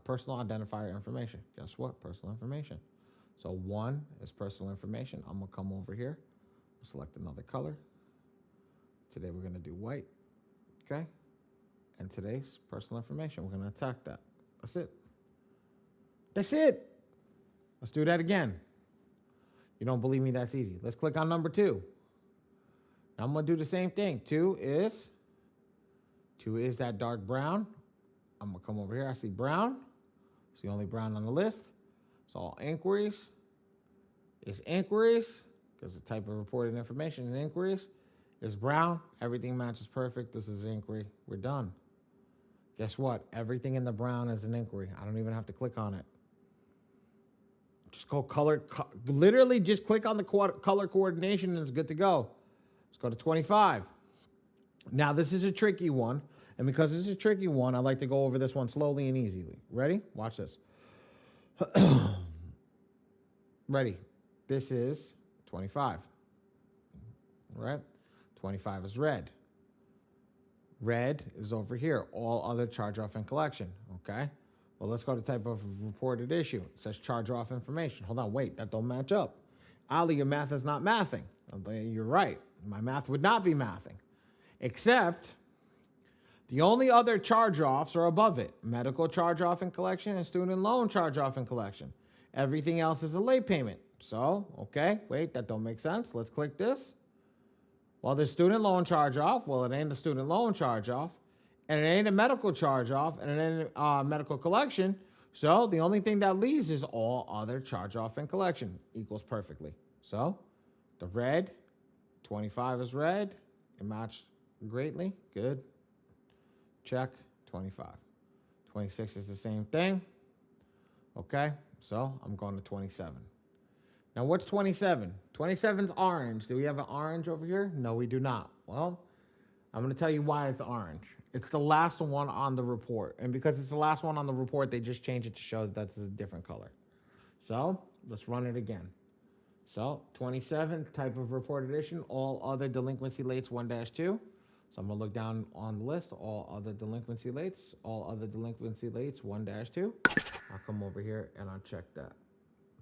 personal identifier information. Guess what? Personal information. So 1 is personal information. I'm going to come over here, select another color. Today we're going to do white. Okay. And today's personal information. We're going to attack that. That's it. That's it. Let's do that again. You don't believe me? That's easy. Let's click on number 2. Now I'm going to do the same thing. 2 is that dark brown. I'm going to come over here. I see brown. It's the only brown on the list. So all inquiries is inquiries because the type of reported information in inquiries is brown. Everything matches perfect. This is an inquiry. We're done. Guess what? Everything in the brown is an inquiry. I don't even have to click on it. Just go literally just click on the color coordination and it's good to go. Let's go to 25. Now, this is a tricky one. And because this is a tricky one, I like to go over this one slowly and easily. Ready? Watch this. Ready? This is 25. All right? 25 is red. Red is over here. All other charge off and collection. Okay? Well, let's go to type of reported issue. It says charge off information. Hold on. Wait. That don't match up. Ali, your math is not mathing. You're right. My math would not be mathing. Except the only other charge-offs are above it. Medical charge-off and collection and student loan charge-off and collection. Everything else is a late payment. So, okay, wait, that don't make sense. Let's click this. Well, there's student loan charge-off. Well, it ain't a student loan charge-off. And it ain't a medical charge-off. And it ain't a medical collection. So the only thing that leaves is all other charge-off and collection. Equals perfectly. So the red, 25 is red. It matched greatly. Good. check, 25. 26 is the same thing. Okay, so I'm going to 27. Now, what's 27? 27's orange. Do we have an orange over here? No, we do not. Well, I'm going to tell you why it's orange. It's the last one on the report. And because it's the last one on the report, they just changed it to show that that's a different color. So let's run it again. So 27, type of report edition, all other delinquency lates 1-2. So I'm going to look down on the list, all other delinquency lates, 1-2. I'll come over here and I'll check that.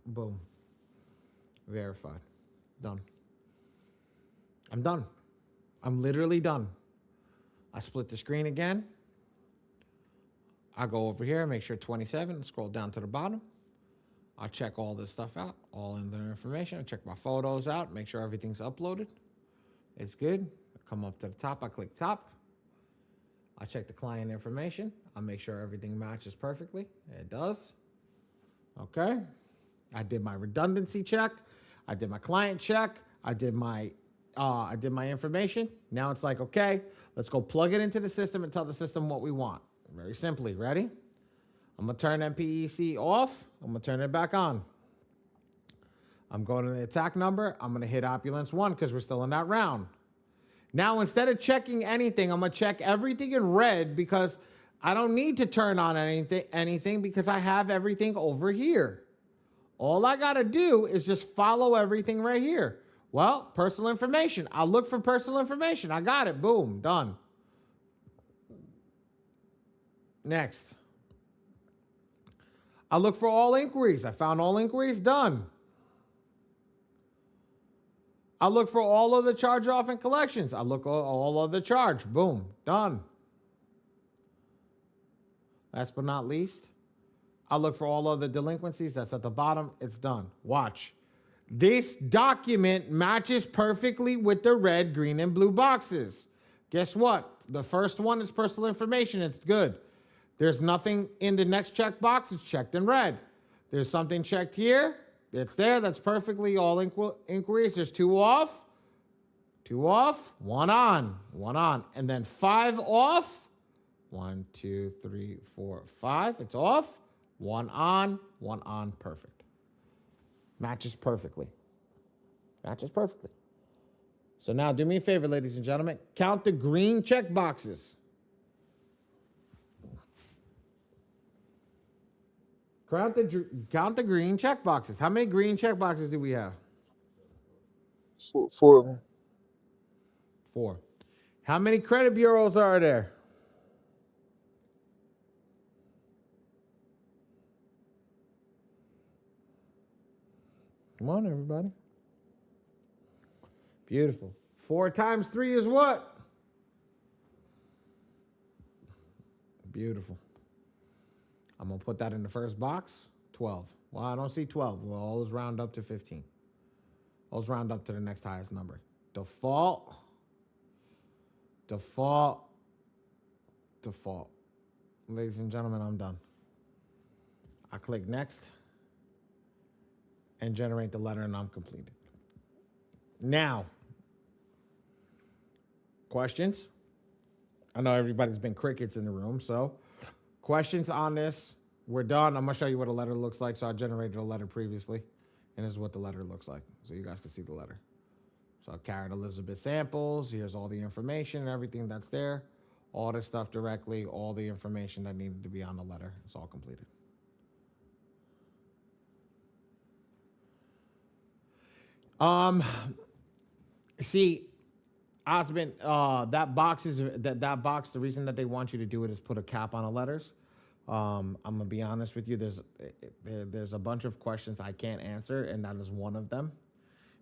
Boom. Verified. Done. I'm done. I'm literally done. I split the screen again. I go over here, make sure 27, scroll down to the bottom. I check all this stuff out, all in their information. I check my photos out, make sure everything's uploaded. It's good. I come up to the top, I click top. I check the client information. I make sure everything matches perfectly. It does. Okay. I did my redundancy check. I did my client check. I did my information. Now it's like, okay, let's go plug it into the system and tell the system what we want. Very simply. Ready? I'm going to turn MPEC off. I'm going to turn it back on. I'm going to the attack number. I'm going to hit Opulence 1 because we're still in that round. Now, instead of checking anything, I'm going to check everything in red because I don't need to turn on anything because I have everything over here. All I got to do is just follow everything right here. Well, personal information. I'll look for personal information. I got it. Boom. Done. Next. I look for all inquiries. I found all inquiries. Done. I look for all of the charge off and collections. I look all of the charge. Boom. Done. Last but not least, I look for all of the delinquencies. That's at the bottom. It's done. Watch. This document matches perfectly with the red, green, and blue boxes. Guess what? The first one is personal information. It's good. There's nothing in the next checkbox. It's checked in red. There's something checked here. It's there. That's perfectly all inquiries. There's 2 off. 2 off. 1 on. 1 on. And then 5 off. 1, 2, 3, 4, 5. It's off. 1 on. 1 on. Perfect. Matches perfectly. Matches perfectly. So now do me a favor, ladies and gentlemen. Count the green check boxes. Count the green check boxes. How many green check boxes do we have? 4. 4. How many credit bureaus are there? Come on, everybody. Beautiful. 4 times 3 is what? Beautiful. I'm going to put that in the first box. 12. Well, I don't see 12. We'll always round up to 15. Always round up to the next highest number. Default. Default. Default. Ladies and gentlemen, I'm done. I click next and generate the letter, and I'm completed. Now, questions? I know everybody's been crickets in the room, so questions on this. We're done. I'm going to show you what a letter looks like. So I generated a letter previously, and this is what the letter looks like. So you guys can see the letter. So Karen Elizabeth Samples. Here's all the information and everything that's there. All this stuff directly, all the information that needed to be on the letter. It's all completed. See, Osmond, that box, the reason that they want you to do it is put a cap on the letters. I'm gonna be honest with you. There's a bunch of questions I can't answer, and that is one of them,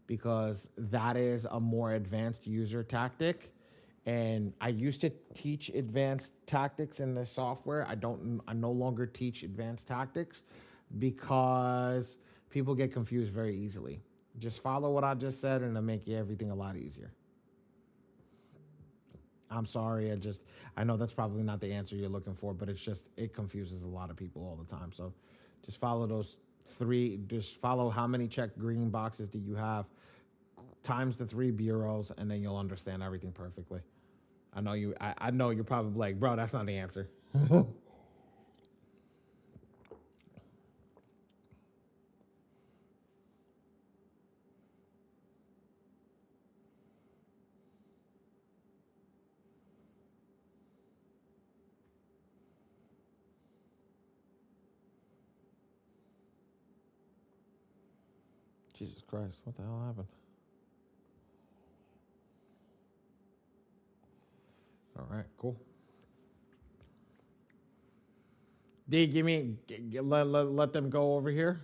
because that is a more advanced user tactic. And I used to teach advanced tactics in the software. I no longer teach advanced tactics because people get confused very easily. Just follow what I just said, and it'll make everything a lot easier. I'm sorry. I know that's probably not the answer you're looking for, but it confuses a lot of people all the time. So just follow those 3, just follow how many checked green boxes do you have times the 3 bureaus, and then you'll understand everything perfectly. I know you. I know you're probably like, bro, that's not the answer. Jesus Christ, what the hell happened? All right, cool. D, give me let them go over here,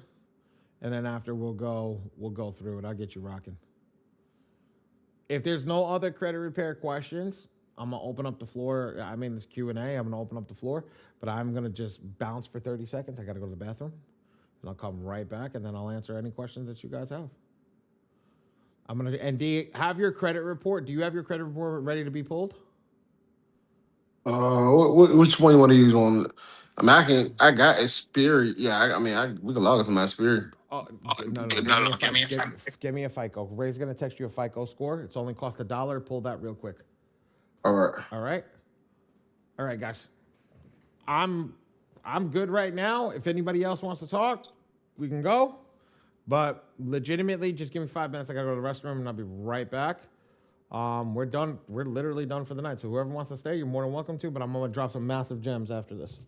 and then after we'll go through it. I'll get you rocking. If there's no other credit repair questions, I'm gonna open up the floor. I mean, this Q and A. I'm gonna open up the floor, but I'm gonna just bounce for 30 seconds. I gotta go to the bathroom, and I'll come right back, and then I'll answer any questions that you guys have. I'm gonna and D, have your credit report. Do you have your credit report ready to be pulled? Which one you want to use on? I mean, I got Xperia. Yeah, we can log it from my Xperia. Oh, no. Give me a FICO. Ray's gonna text you a FICO score. It's only cost $1. Pull that real quick. All right. All right, guys. I'm I'm good right now. If anybody else wants to talk, we can go. But legitimately, just give me 5 minutes. I gotta go to the restroom, and I'll be right back. We're done. We're literally done for the night. So whoever wants to stay, you're more than welcome to. But I'm gonna drop some massive gems after this.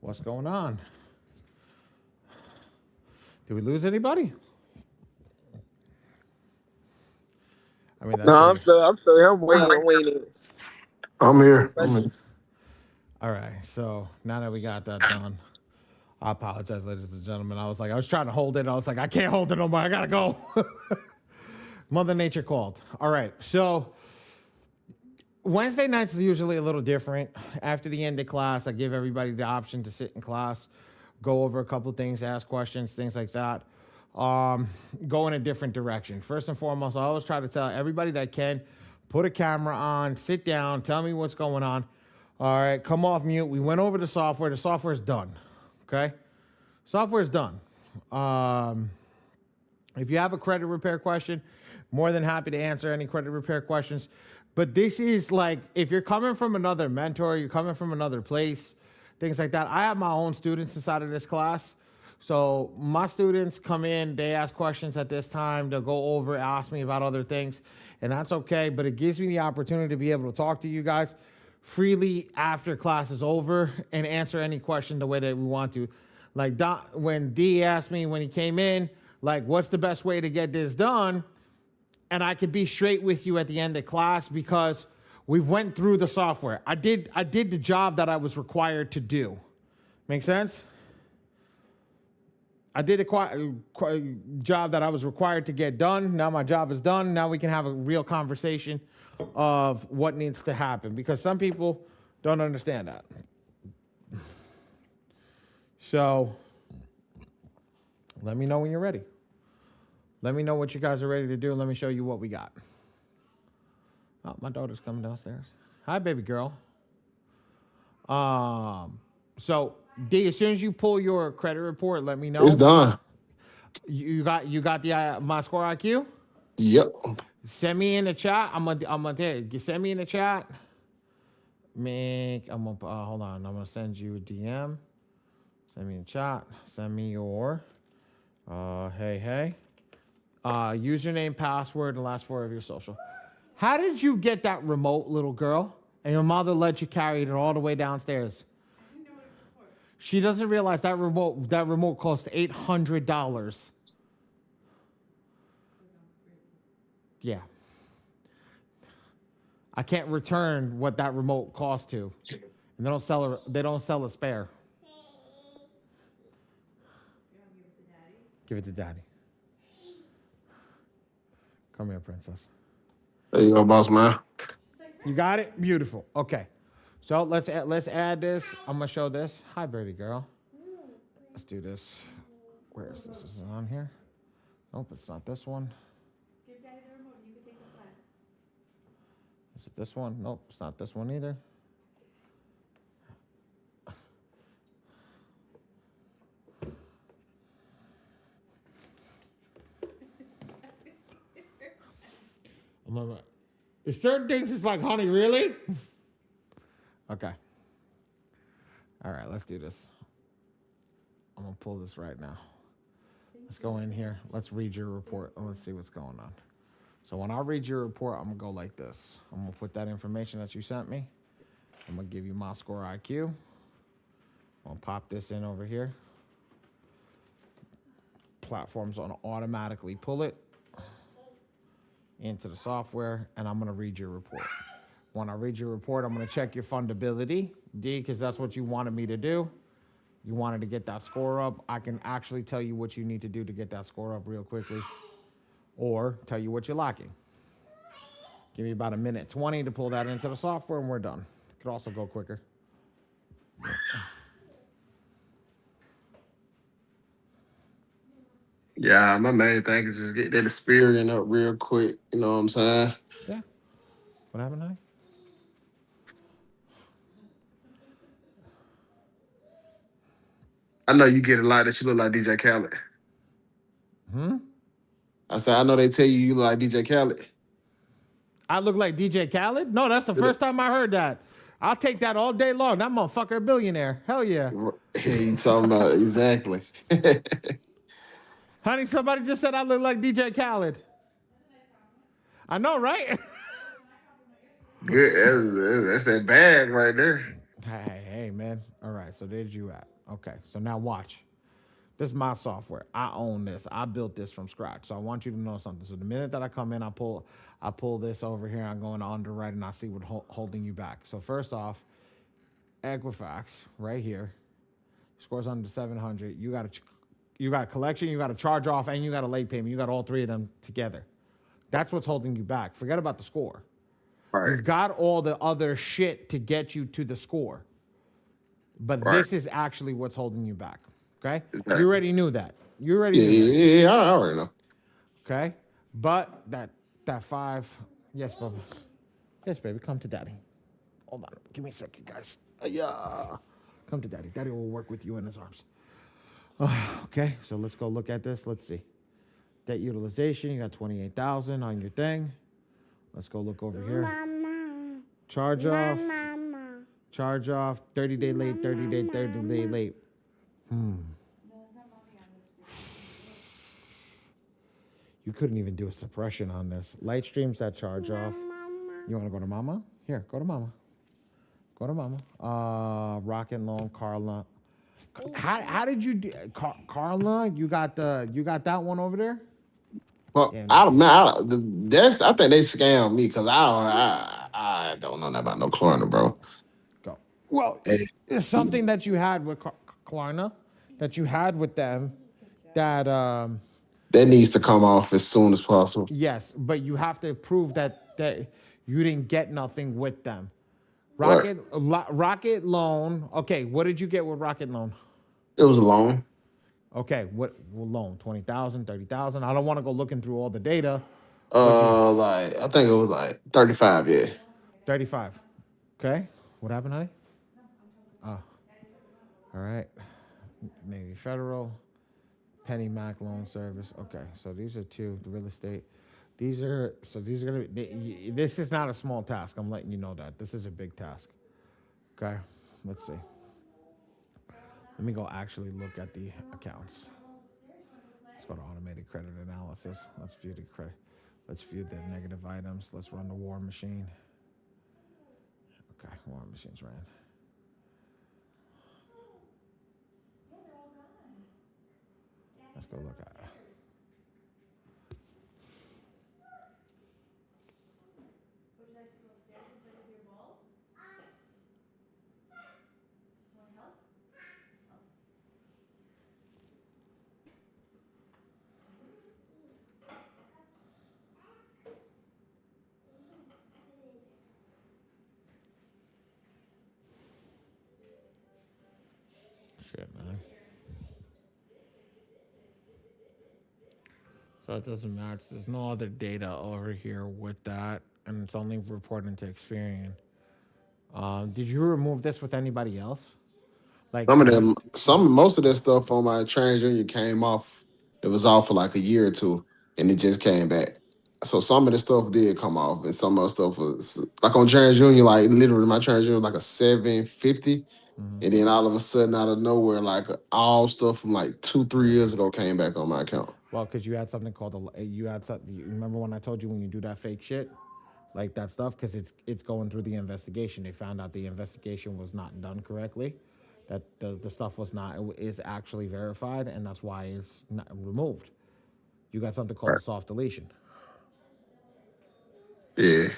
What's going on? Did we lose anybody? I mean, that's No, weird. I'm sorry. I'm waiting. I'm waiting. I'm here. Questions. All right, so now that we got that done, I apologize, ladies and gentlemen. I was trying to hold it. I was like, I can't hold it no more. I gotta go. Mother Nature called. All right, so Wednesday nights is usually a little different. After the end of class, I give everybody the option to sit in class, go over a couple things, ask questions, things like that. Go in a different direction. First and foremost, I always try to tell everybody that can, put a camera on, sit down, tell me what's going on. All right, come off mute. We went over the software. The software is done. Okay, software is done. If you have a credit repair question, more than happy to answer any credit repair questions. But this is like, if you're coming from another mentor, you're coming from another place, things like that. I have my own students inside of this class. So my students come in, they ask questions at this time, they'll go over, ask me about other things, and that's okay. But it gives me the opportunity to be able to talk to you guys freely after class is over and answer any question the way that we want to. Like when D asked me when he came in, like, what's the best way to get this done? And I could be straight with you at the end of class because we went through the software. I did the job that I was required to do. Make sense? I did the job that I was required to get done. Now my job is done. Now we can have a real conversation of what needs to happen because some people don't understand that. So let me know when you're ready. Let me know what you guys are ready to do. Let me show you what we got. Oh, my daughter's coming downstairs. Hi, baby girl. So D, as soon as you pull your credit report, let me know. It's done. You got the my score IQ? Yep. Send me in the chat. I'm gonna send me in the chat. Hold on. I'm gonna send you a DM. Send me in the chat. Send me your hey. Username, password, and last four of your social. How did you get that remote, little girl? And your mother let you carry it all the way downstairs. I didn't know what it was for. She doesn't realize that remote cost $800. Yeah. I can't return what that remote cost to. And they don't sell a spare. Give it to daddy. Come here, princess. There you go, boss man. You got it? Beautiful. Okay. So let's add this. I'm gonna show this. Hi, baby girl. Let's do this. Where is this? Is it on here? Nope, it's not this one. Give daddy the remote. You can take the flag. Is it this one? Nope, it's not this one either. It's certain things it's like, honey, really? Okay. All right, let's do this. I'm gonna pull this right now. Let's go in here. Let's read your report and let's see what's going on. So when I read your report, I'm gonna go like this. I'm gonna put that information that you sent me. I'm gonna give you my score IQ. I'm gonna pop this in over here. Platform's gonna automatically pull it into the software, and I'm gonna read your report. When I read your report, I'm gonna check your fundability, D, because that's what you wanted me to do. You wanted to get that score up. I can actually tell you what you need to do to get that score up real quickly, or tell you what you're lacking. Give me about a minute 20 to pull that into the software, and we're done. Could also go quicker. Yeah, my main thing is just get that experience up real quick. You know what I'm saying? Yeah. What happened, honey? I know you get a lot that you look like DJ Khaled. I said, I know they tell you look like DJ Khaled. I look like DJ Khaled? No, that's the first time I heard that. I'll take that all day long. That motherfucker a billionaire. Hell yeah. You talking about exactly. Honey, somebody just said I look like DJ Khaled. I know, right? Good. That's that bag right there. Hey, man. All right, so there's you at. Okay, so now watch. This is my software. I own this. I built this from scratch. So I want you to know something. So the minute that I come in, I pull this over here. I'm going to underwrite, and I see what's holding you back. So first off, Equifax right here scores under 700. You got a collection, you got a charge off, and you got a late payment. You got all three of them together. That's what's holding you back. Forget about the score. Right. You've got all the other shit to get you to the score. But Right. this is actually what's holding you back. Okay? Exactly. You already knew that. You already Yeah, knew that. yeah, I already know. Okay? But that 5, yes, Bubba. Yes, baby, come to daddy. Hold on. Give me a second, guys. Yeah. Come to daddy. Daddy will work with you in his arms. Okay, so let's go look at this. Let's see. Debt utilization, you got 28,000 on your thing. Let's go look over here. Mama. Charge off. Mama. Charge off, 30-day late, 30-day late. You couldn't even do a suppression on this. Light streams that charge off. You want to go to mama? Here, go to mama. Go to mama. Rocket Loan, Carla. How did you do, Carla? You got that one over there? Well, Yeah, I think they scammed me because I don't know nothing about no Klarna, bro. Go. Well, there's something that you had with Klarna, that you had with them, that That needs to come off as soon as possible. yes, but you have to prove that you didn't get nothing with them. Right. Rocket Loan. Okay, what did you get with Rocket Loan? It was a loan. Okay, what loan? 20,000, 30,000. I don't want to go looking through all the data. Like I think it was like 35. Yeah. 35. Okay. What happened, honey? All right. Navy Federal, Penny Mac Loan Service. Okay, so these are two. The real estate. These are gonna be. This is not a small task. I'm letting you know that. This is a big task. Okay. Let's see. Let me go actually look at the accounts. Let's go to automated credit analysis. Let's view the credit. Let's view the negative items. Let's run the war machine. Okay, war machine's ran. Let's go look at it. Shit, man. So it doesn't match. There's no other data over here with that, and it's only reporting to Experian. Did you remove this with anybody else? Like Most of that stuff on my TransUnion came off. It was off for like a year or two, and it just came back. So some of the stuff did come off, and some of the stuff was like on TransUnion, like literally my TransUnion was like a 750, and then all of a sudden out of nowhere, like all stuff from like 2-3 years ago came back on my account. Well, because you had something called you remember when I told you when you do that fake shit, like that stuff, because it's going through the investigation. They found out the investigation was not done correctly, that the stuff is actually verified, and that's why it's not removed. You got something called a soft deletion. Yeah.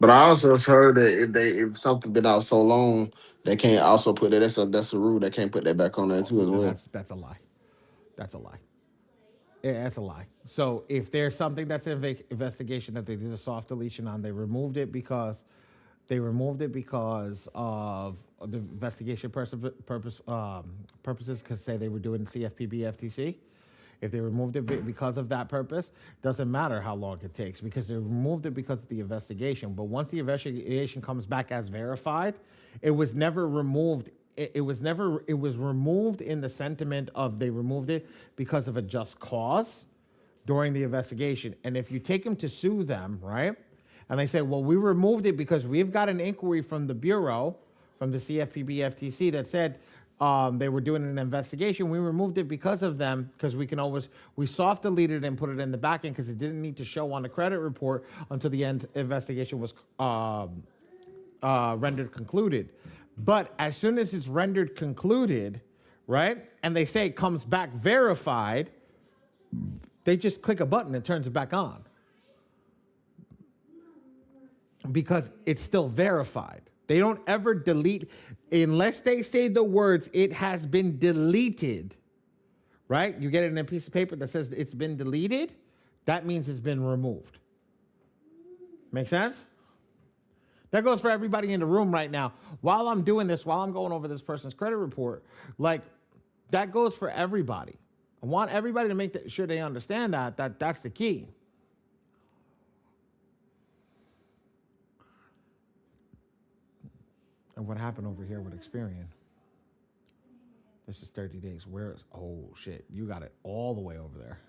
But I also heard that if something been out so long, they can't also put that. That's a rule. They can't put that back on there too as well. That's a lie. That's a lie. Yeah, that's a lie. So if there's something that's in investigation that they did a soft deletion on, they removed it because of the investigation purposes, because say they were doing CFPB FTC. If they removed it because of that purpose, doesn't matter how long it takes, because they removed it because of the investigation. But once the investigation comes back as verified, it was never removed. It was removed in the sentiment of they removed it because of a just cause during the investigation. And if you take them to sue them, right? And they say, well, we removed it because we've got an inquiry from the Bureau, from the CFPB FTC that said they were doing an investigation. We removed it because of them, because we soft deleted it and put it in the back end because it didn't need to show on the credit report until the investigation was rendered concluded. But as soon as it's rendered concluded, right? And they say it comes back verified, they just click a button and turns it back on. Because it's still verified. They don't ever delete, unless they say the words, it has been deleted, right? You get it in a piece of paper that says it's been deleted, that means it's been removed. Make sense? That goes for everybody in the room right now. While I'm doing this, while I'm going over this person's credit report, like, that goes for everybody. I want everybody to make sure they understand that that's the key. And what happened over here with Experian? This is 30 days. Oh shit, you got it all the way over there.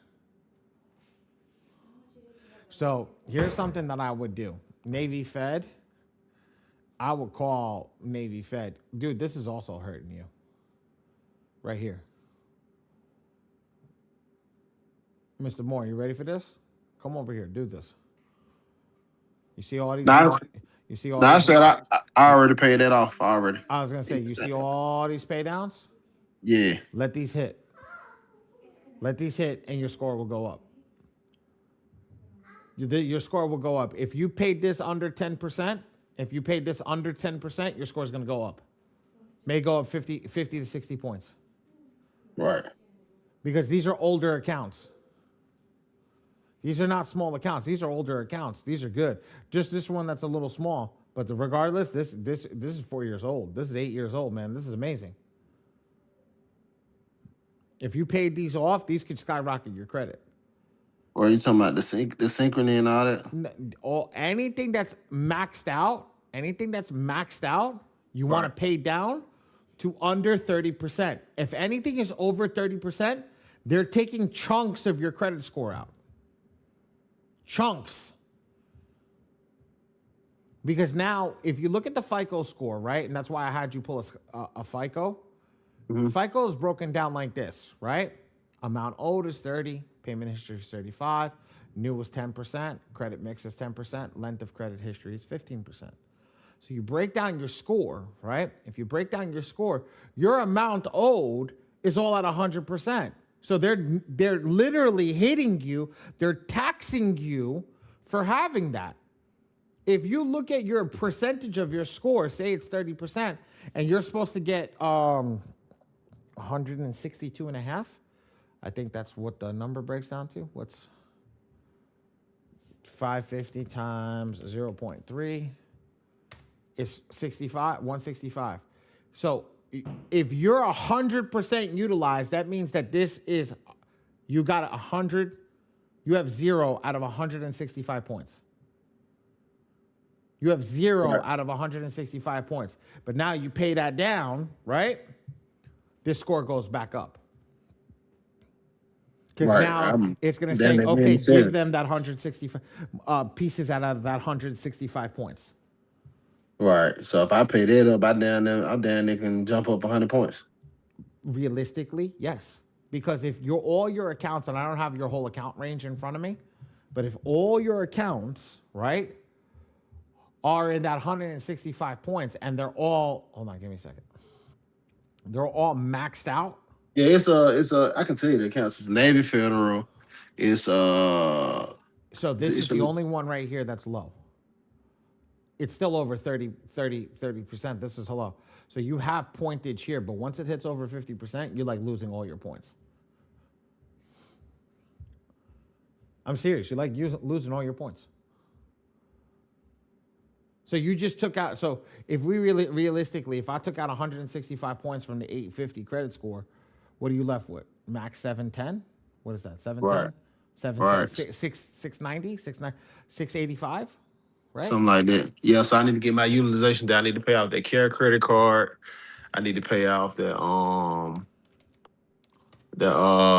So here's something that I would do. Navy Fed, I would call Navy Fed. Dude, this is also hurting you. Right here. Mr. Moore, you ready for this? Come over here, do this. You see all these? You see all I these? said I already paid that off already. I was gonna say, you see all these pay downs? Yeah. Let these hit. Let these hit, and your score will go up. Your score will go up. If you paid this under 10%, your score is gonna go up. May go up 50 to 60 points. Right. Because these are older accounts. These are not small accounts. These are older accounts. These are good. Just this one that's a little small, but regardless, this is 4 years old. This is 8 years old, man. This is amazing. If you paid these off, these could skyrocket your credit. Or are you talking about the synchrony and all that? Anything that's maxed out, you want to pay down to under 30%. If anything is over 30%, they're taking chunks of your credit score out. Chunks. Because now, if you look at the FICO score, right, and that's why I had you pull a FICO. Mm-hmm. FICO is broken down like this, right? Amount owed is 30, payment history is 35, new is 10%, credit mix is 10%, length of credit history is 15%. So you break down your score, right? If you break down your score, your amount owed is all at 100%. So they're literally hitting you, they're taxing you for having that. If you look at your percentage of your score, say it's 30%, and you're supposed to get 162 and a half, I think that's what the number breaks down to. What's 550 times 0.3 is 165. So if you're 100% utilized, that means that you got 100, you have 0 out of 165 points. You have 0 out of 165 points. But now you pay that down, right? This score goes back up. Because now it's going to say, okay, give them that 165 pieces out of that 165 points. Right. So if I pay that up, I down there can jump up 100 points. Realistically, yes. Because if all your accounts, and I don't have your whole account range in front of me, but if all your accounts, right, are in that 165 points and they're all, hold on, give me a second. They're all maxed out. Yeah, it's I can tell you the accounts. It's Navy Federal. It's So this is the only one right here that's low. It's still over 30%. This is low. So you have pointage here, but once it hits over 50%, you're like losing all your points. I'm serious. You're like losing all your points. So you just took out, so if we realistically, if I took out 165 points from the 850 credit score, what are you left with? Max 710? What is that? 710? Right. 690? 685? Right? Something like that. Yeah, so I need to get my utilization down. I need to pay off that care credit card. I need to pay off the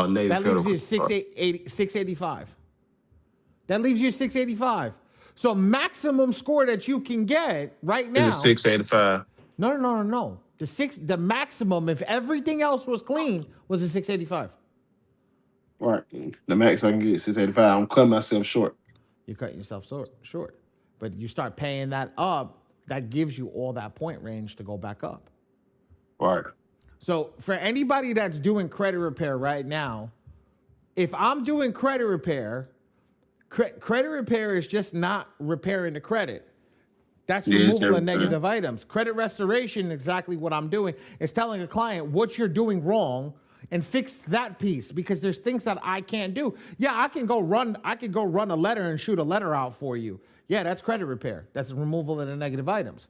Navy that Federal. Leaves you 685. That leaves you 685. So maximum score that you can get right now is 685. No. The maximum, if everything else was clean, was a 685. Right. The max I can get is 685. I'm cutting myself short. You're cutting yourself short. But you start paying that up, that gives you all that point range to go back up. Right. So for anybody that's doing credit repair right now, if I'm doing credit repair, credit repair is just not repairing the credit. That's Yeah, it's removal of everything. negative items. Credit restoration, exactly what I'm doing, is telling a client what you're doing wrong and fix that piece because there's things that I can't do. Yeah, I can go run a letter and shoot a letter out for you. Yeah, that's credit repair. That's removal of the negative items.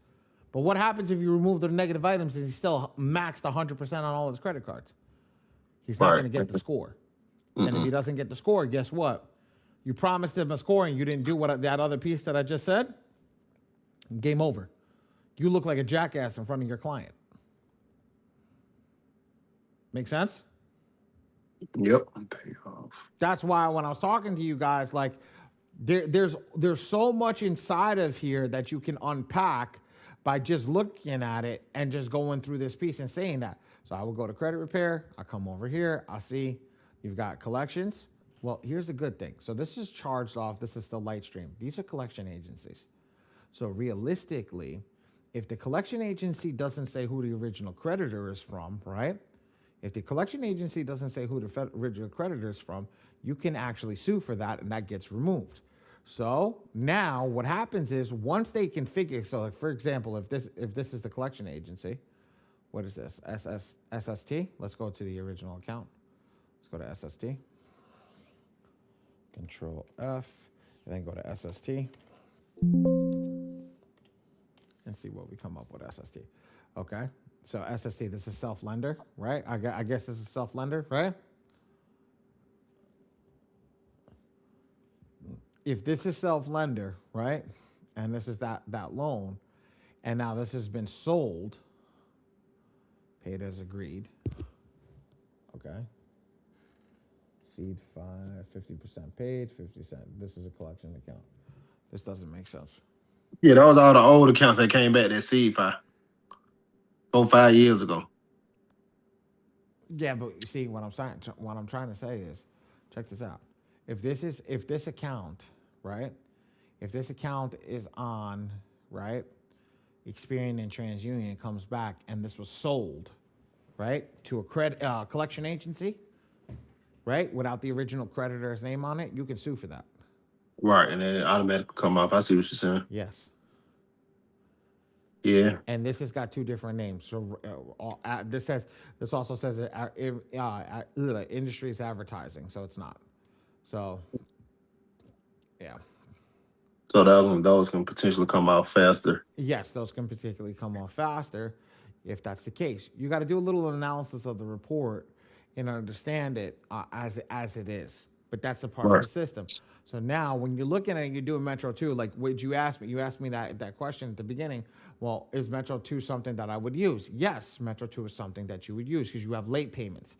But what happens if you remove the negative items and he's still maxed 100% on all his credit cards? He's not Right. going to get the score. And if he doesn't get the score, guess what? You promised him a score and you didn't do what that other piece that I just said. Game over. You look like a jackass in front of your client. Make sense? Yep. Pay off. That's why when I was talking to you guys, like there's so much inside of here that you can unpack by just looking at it and just going through this piece and saying that. So I will go to credit repair. I come over here. I see you've got collections. Well, here's the good thing. So this is charged off. This is still Lightstream. These are collection agencies. So realistically, if the collection agency doesn't say who the original creditor is from, right? If the collection agency doesn't say who the original creditor is from, you can actually sue for that and that gets removed. So now what happens is once they can figure, so like for example, if this is the collection agency, what is this? SST? Let's go to the original account. Let's go to SST. Control F, and then go to SST. And see what we come up with SST. Okay. So SST, this is self-lender, right? I guess this is self-lender, right? If this is self-lender, right? And this is that loan, and now this has been sold, paid as agreed. Okay. Seed 50% paid, 50%. This is a collection account. This doesn't make sense. Yeah, that was all the old accounts that came back that seed 4-5 years ago. Yeah, but you see what I'm trying to say is, check this out. If this account, right? If this account is on, right? Experian and TransUnion comes back and this was sold, right? To a collection agency, right? Without the original creditor's name on it, you can sue for that. Right, and then it automatically come off. I see what you're saying. Yes. Yeah. And this has got two different names. So this also says industries advertising, so it's not. So yeah. So those can potentially come out faster. Yes, those can particularly come off faster if that's the case. You got to do a little analysis of the report and understand it as it is. But that's a part of the system. So now when you're looking at it, you're doing Metro 2, like would you ask me? You asked me that question at the beginning. Well, is Metro 2 something that I would use? Yes, Metro 2 is something that you would use because you have late payments.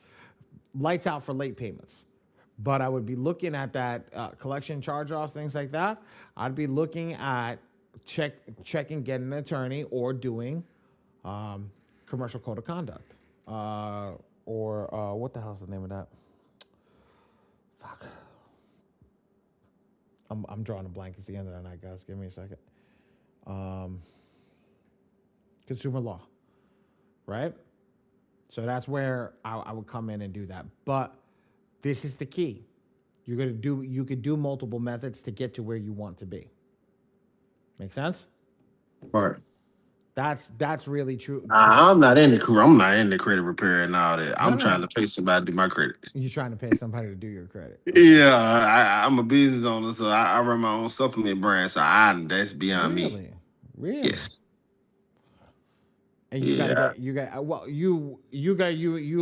Lights out for late payments. But I would be looking at that collection charge-offs, things like that. I'd be looking at checking, getting an attorney or doing commercial code of conduct. Or what the hell's the name of that? Fuck. I'm drawing a blank. It's the end of the night, guys. Give me a second. Consumer law, right? So that's where I would come in and do that. But this is the key. You could do multiple methods to get to where you want to be. Make sense? Right. That's really true. I'm not in the credit repair and all that. I'm trying to pay somebody to do my credit. You're trying to pay somebody to do your credit. Yeah, I'm a business owner, so I run my own supplement brand. So that's beyond me. Really? Yes. And you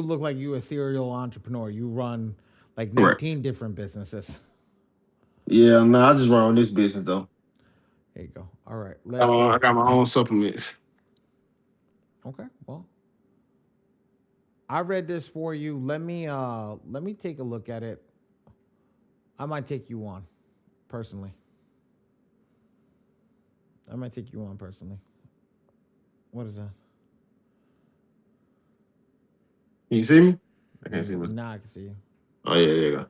look like you a serial entrepreneur. You run like 19 different businesses. Yeah, no, I just run this business though. There you go. All right. I got my own supplements. Okay. Well, I read this for you. Let me take a look at it. I might take you on personally. What is that? Can you see me? I can't see me. Nah, I can see you. Oh yeah, there you go.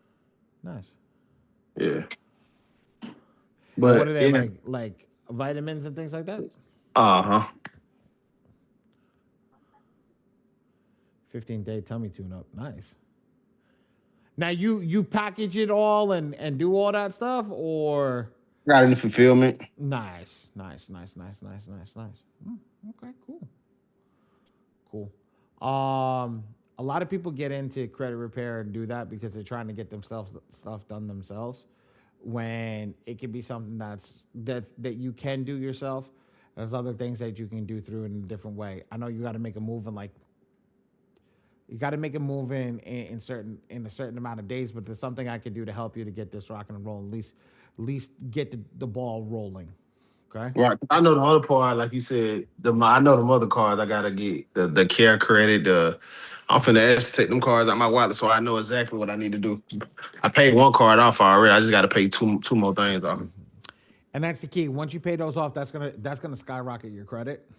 Nice. Yeah. But what are they like vitamins and things like that? 50% 15-day tummy tune-up. Nice. Now you package it all and do all that stuff, or Got any fulfillment? nice. Okay, cool. A lot of people get into credit repair and do that because they're trying to get themselves stuff done themselves, when it could be something that you can do yourself. There's other things that you can do through it in a different way. I know you got to make a move in in a certain amount of days, but there's something I can do to help you to get this rocking and rolling, at least get the ball rolling. Okay. Right. I know the other part, like you said, I know the other cards I gotta get the care credit. I'm finna ask to take them cards out my wallet, so I know exactly what I need to do. I paid one card off already. I just got to pay two more things off. And that's the key. Once you pay those off, that's gonna skyrocket your credit.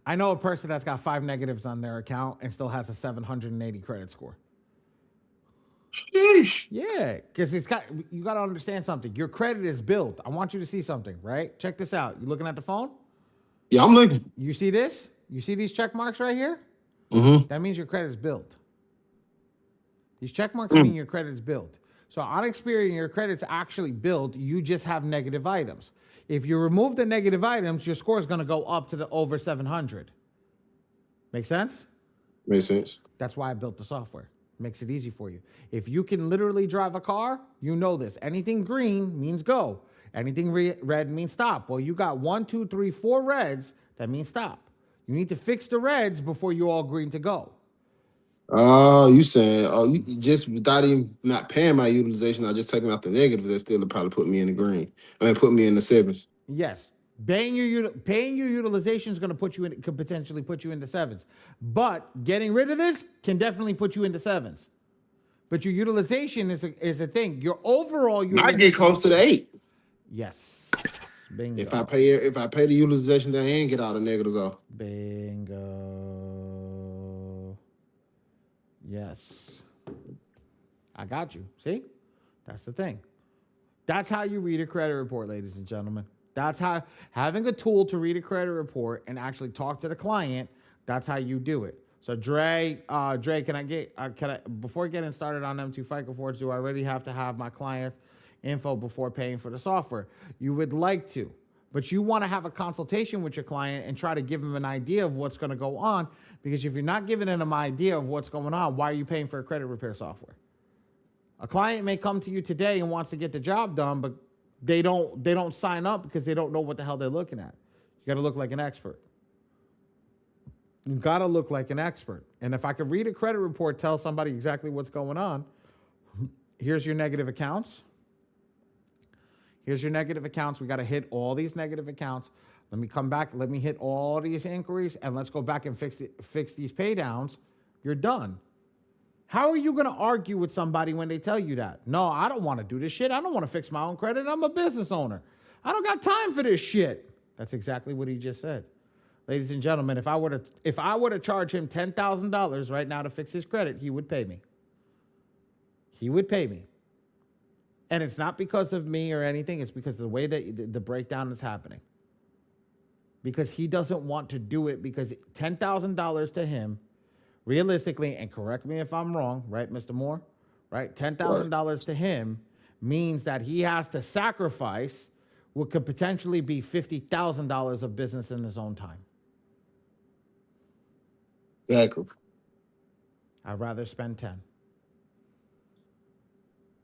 I know a person that's got 5 negatives on their account and still has a 780 credit score. Sheesh. Yeah, because you got to understand something. Your credit is built. I want you to see something, right? Check this out. You looking at the phone? Yeah, I'm looking. You see this? You see these check marks right here? Mm-hmm. That means your credit is built. These check marks mean your credit is built. So on Experian, your credit's actually built. You just have negative items. If you remove the negative items, your score is going to go up to the over 700. Make sense? Makes sense. That's why I built the software. Makes it easy for you. If you can literally drive a car, you know this. Anything green means go. Anything red means stop. Well, you got 1, 2, 3, 4 reds. That means stop. You need to fix the reds before you're all green to go. Oh, you saying, you just without even not paying my utilization, I just taking out the negatives, that still probably put me in the green. Put me in the sevens. Yes. Paying your utilization is going to could potentially put you into sevens. But getting rid of this can definitely put you into sevens. But your utilization is a thing. Your overall utilization. I get close to the 8. Yes. Bingo. If I pay the utilization then and get all the negatives off. Bingo. Yes. I got you. See? That's the thing. That's how you read a credit report, ladies and gentlemen. That's how, having a tool to read a credit report and actually talk to the client, that's how you do it. So Dre, can I before getting started on M2 FICO Forge, do I already have to have my client info before paying for the software? You would like to, but you want to have a consultation with your client and try to give them an idea of what's going to go on, because if you're not giving them an idea of what's going on, why are you paying for a credit repair software? A client may come to you today and wants to get the job done, but they don't sign up because they don't know what the hell they're looking at. You got to look like an expert. You got to look like an expert. And if I could read a credit report, tell somebody exactly what's going on. Here's your negative accounts. Here's your negative accounts. We got to hit all these negative accounts. Let me come back. Let me hit all these inquiries, and let's go back and fix these pay downs. You're done. How are you going to argue with somebody when they tell you that? No, I don't want to do this shit. I don't want to fix my own credit. I'm a business owner. I don't got time for this shit. That's exactly what he just said. Ladies and gentlemen, if I were to charge him $10,000 right now to fix his credit, he would pay me. He would pay me. And it's not because of me or anything. It's because of the way that the breakdown is happening. Because he doesn't want to do it, because $10,000 to him, realistically, and correct me if I'm wrong, right, Mr. Moore? Right? $10,000 to him means that he has to sacrifice what could potentially be $50,000 of business in his own time. Exactly. I'd rather spend 10.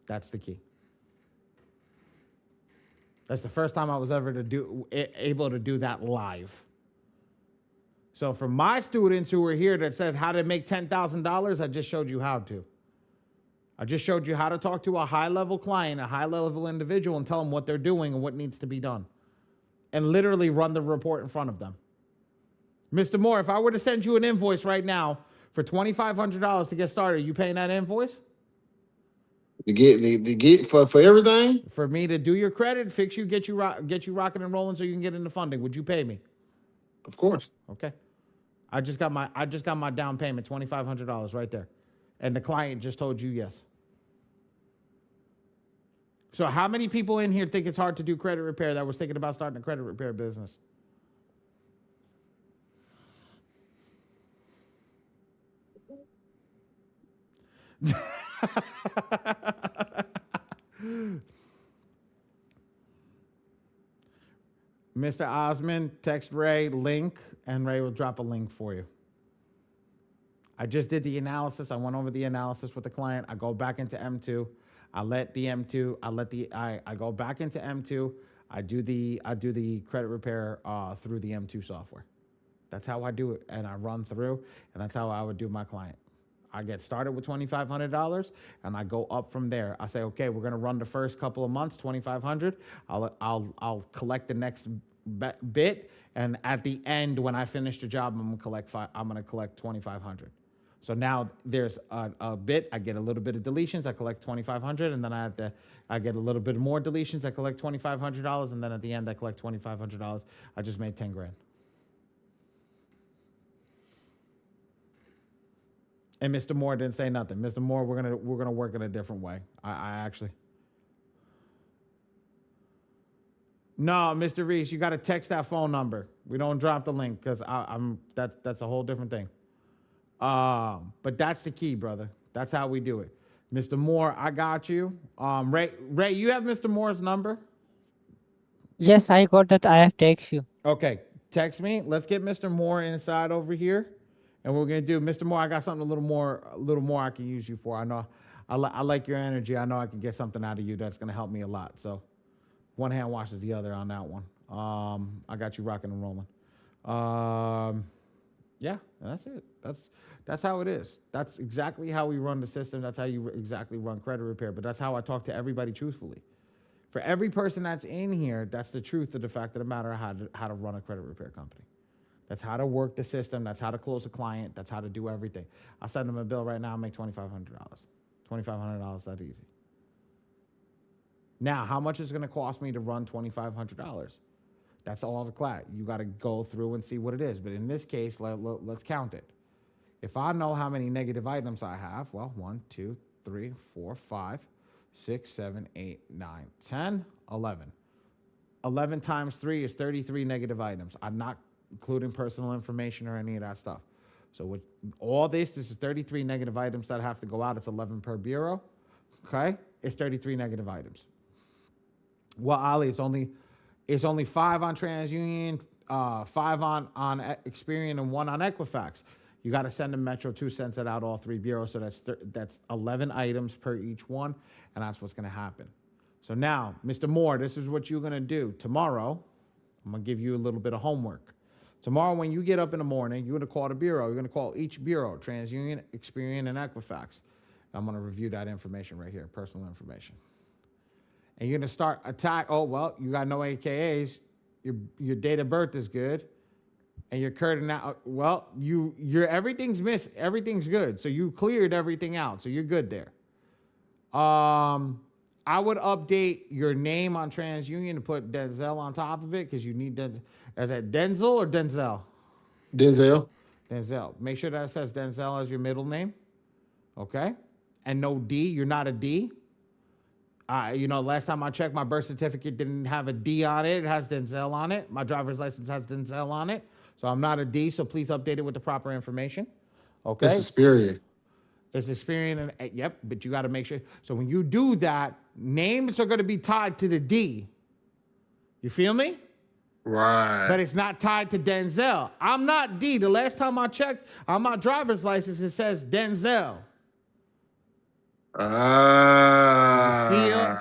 That's the key. That's the first time I was ever able to do that live. So for my students who were here that said how to make $10,000, I just showed you how to. I just showed you how to talk to a high-level client, a high-level individual, and tell them what they're doing and what needs to be done. And literally run the report in front of them. Mr. Moore, if I were to send you an invoice right now for $2,500 to get started, are you paying that invoice? To get for everything? For me to do your credit, fix you, get you rocking and rolling so you can get into funding, would you pay me? Of course. Okay. I just got my down payment, $2,500 right there. And the client just told you yes. So how many people in here think it's hard to do credit repair that was thinking about starting a credit repair business? Mr. Osmond, text Ray link, and Ray will drop a link for you. I just did the analysis. I went over the analysis with the client. I go back into M2. I go back into M2. I do the credit repair through the M2 software. That's how I do it, and I run through, and that's how I would do my client. I get started with $2,500, and I go up from there. I say, okay, we're gonna run the first couple of months, $2,500. I'll collect the next bit, and at the end, when I finish the job, I'm gonna collect $2,500. So now there's a bit. I get a little bit of deletions. I collect $2,500, and then I get a little bit more deletions. I collect $2,500, and then at the end, I collect $2,500. I just made 10 grand. And Mr. Moore didn't say nothing. Mr. Moore, we're gonna work in a different way. I actually. No, Mr. Reese, you got to text that phone number. We don't drop the link because that's a whole different thing. But that's the key, brother. That's how we do it. Mr. Moore, I got you. Ray, you have Mr. Moore's number? Yes, I got that. I have text you. Okay, text me. Let's get Mr. Moore inside over here. And what we're gonna do, Mr. Moore, I got something a little more I can use you for. I know I like your energy. I know I can get something out of you that's gonna help me a lot. So one hand washes the other on that one. I got you rocking and rolling. Yeah, and that's it. That's how it is. That's exactly how we run the system. That's how you exactly run credit repair. But that's how I talk to everybody truthfully. For every person that's in here, that's the truth of the fact of the matter, how to run a credit repair company. That's how to work the system. That's how to close a client. That's how to do everything. I'll send them a bill right now and make $2,500. $2,500, that easy. Now, how much is it going to cost me to run $2,500? That's all the class. You got to go through and see what it is. But in this case, let's count it. If I know how many negative items I have, well, 1, 2, 3, 4, 5, 6, 7, 8, 9, 10, 11. 11 times 3 is 33 negative items. I'm not including personal information or any of that stuff. So with all this is 33 negative items that have to go out. It's 11 per bureau. Okay? It's 33 negative items. Well, Ali, it's only 5 on TransUnion, 5 on Experian, and 1 on Equifax. You got to send them Metro 2, sends it out all 3 bureaus. So that's 11 items per each one, and that's what's going to happen. So now, Mr. Moore, this is what you're going to do. Tomorrow, I'm going to give you a little bit of homework. Tomorrow, when you get up in the morning, you're going to call the bureau. You're going to call each bureau, TransUnion, Experian, and Equifax. I'm going to review that information right here, personal information. And you're going to start attack. Oh, well, you got no AKAs. Your date of birth is good. And you're current now. Well, you're everything's missed. Everything's good. So you cleared everything out. So you're good there. I would update your name on TransUnion and put Denzel on top of it because you need Denzel. Is that Denzel or Denzel? Denzel. Denzel. Make sure that it says Denzel as your middle name. Okay? And no D. You're not a D. Last time I checked, my birth certificate didn't have a D on it. It has Denzel on it. My driver's license has Denzel on it. So I'm not a D, so please update it with the proper information. Okay? That's Experian. It's Experian, and yep, but you got to make sure. So when you do that, names are going to be tied to the D. You feel me? Right. But it's not tied to Denzel. I'm not D. The last time I checked on my driver's license, it says Denzel. Feel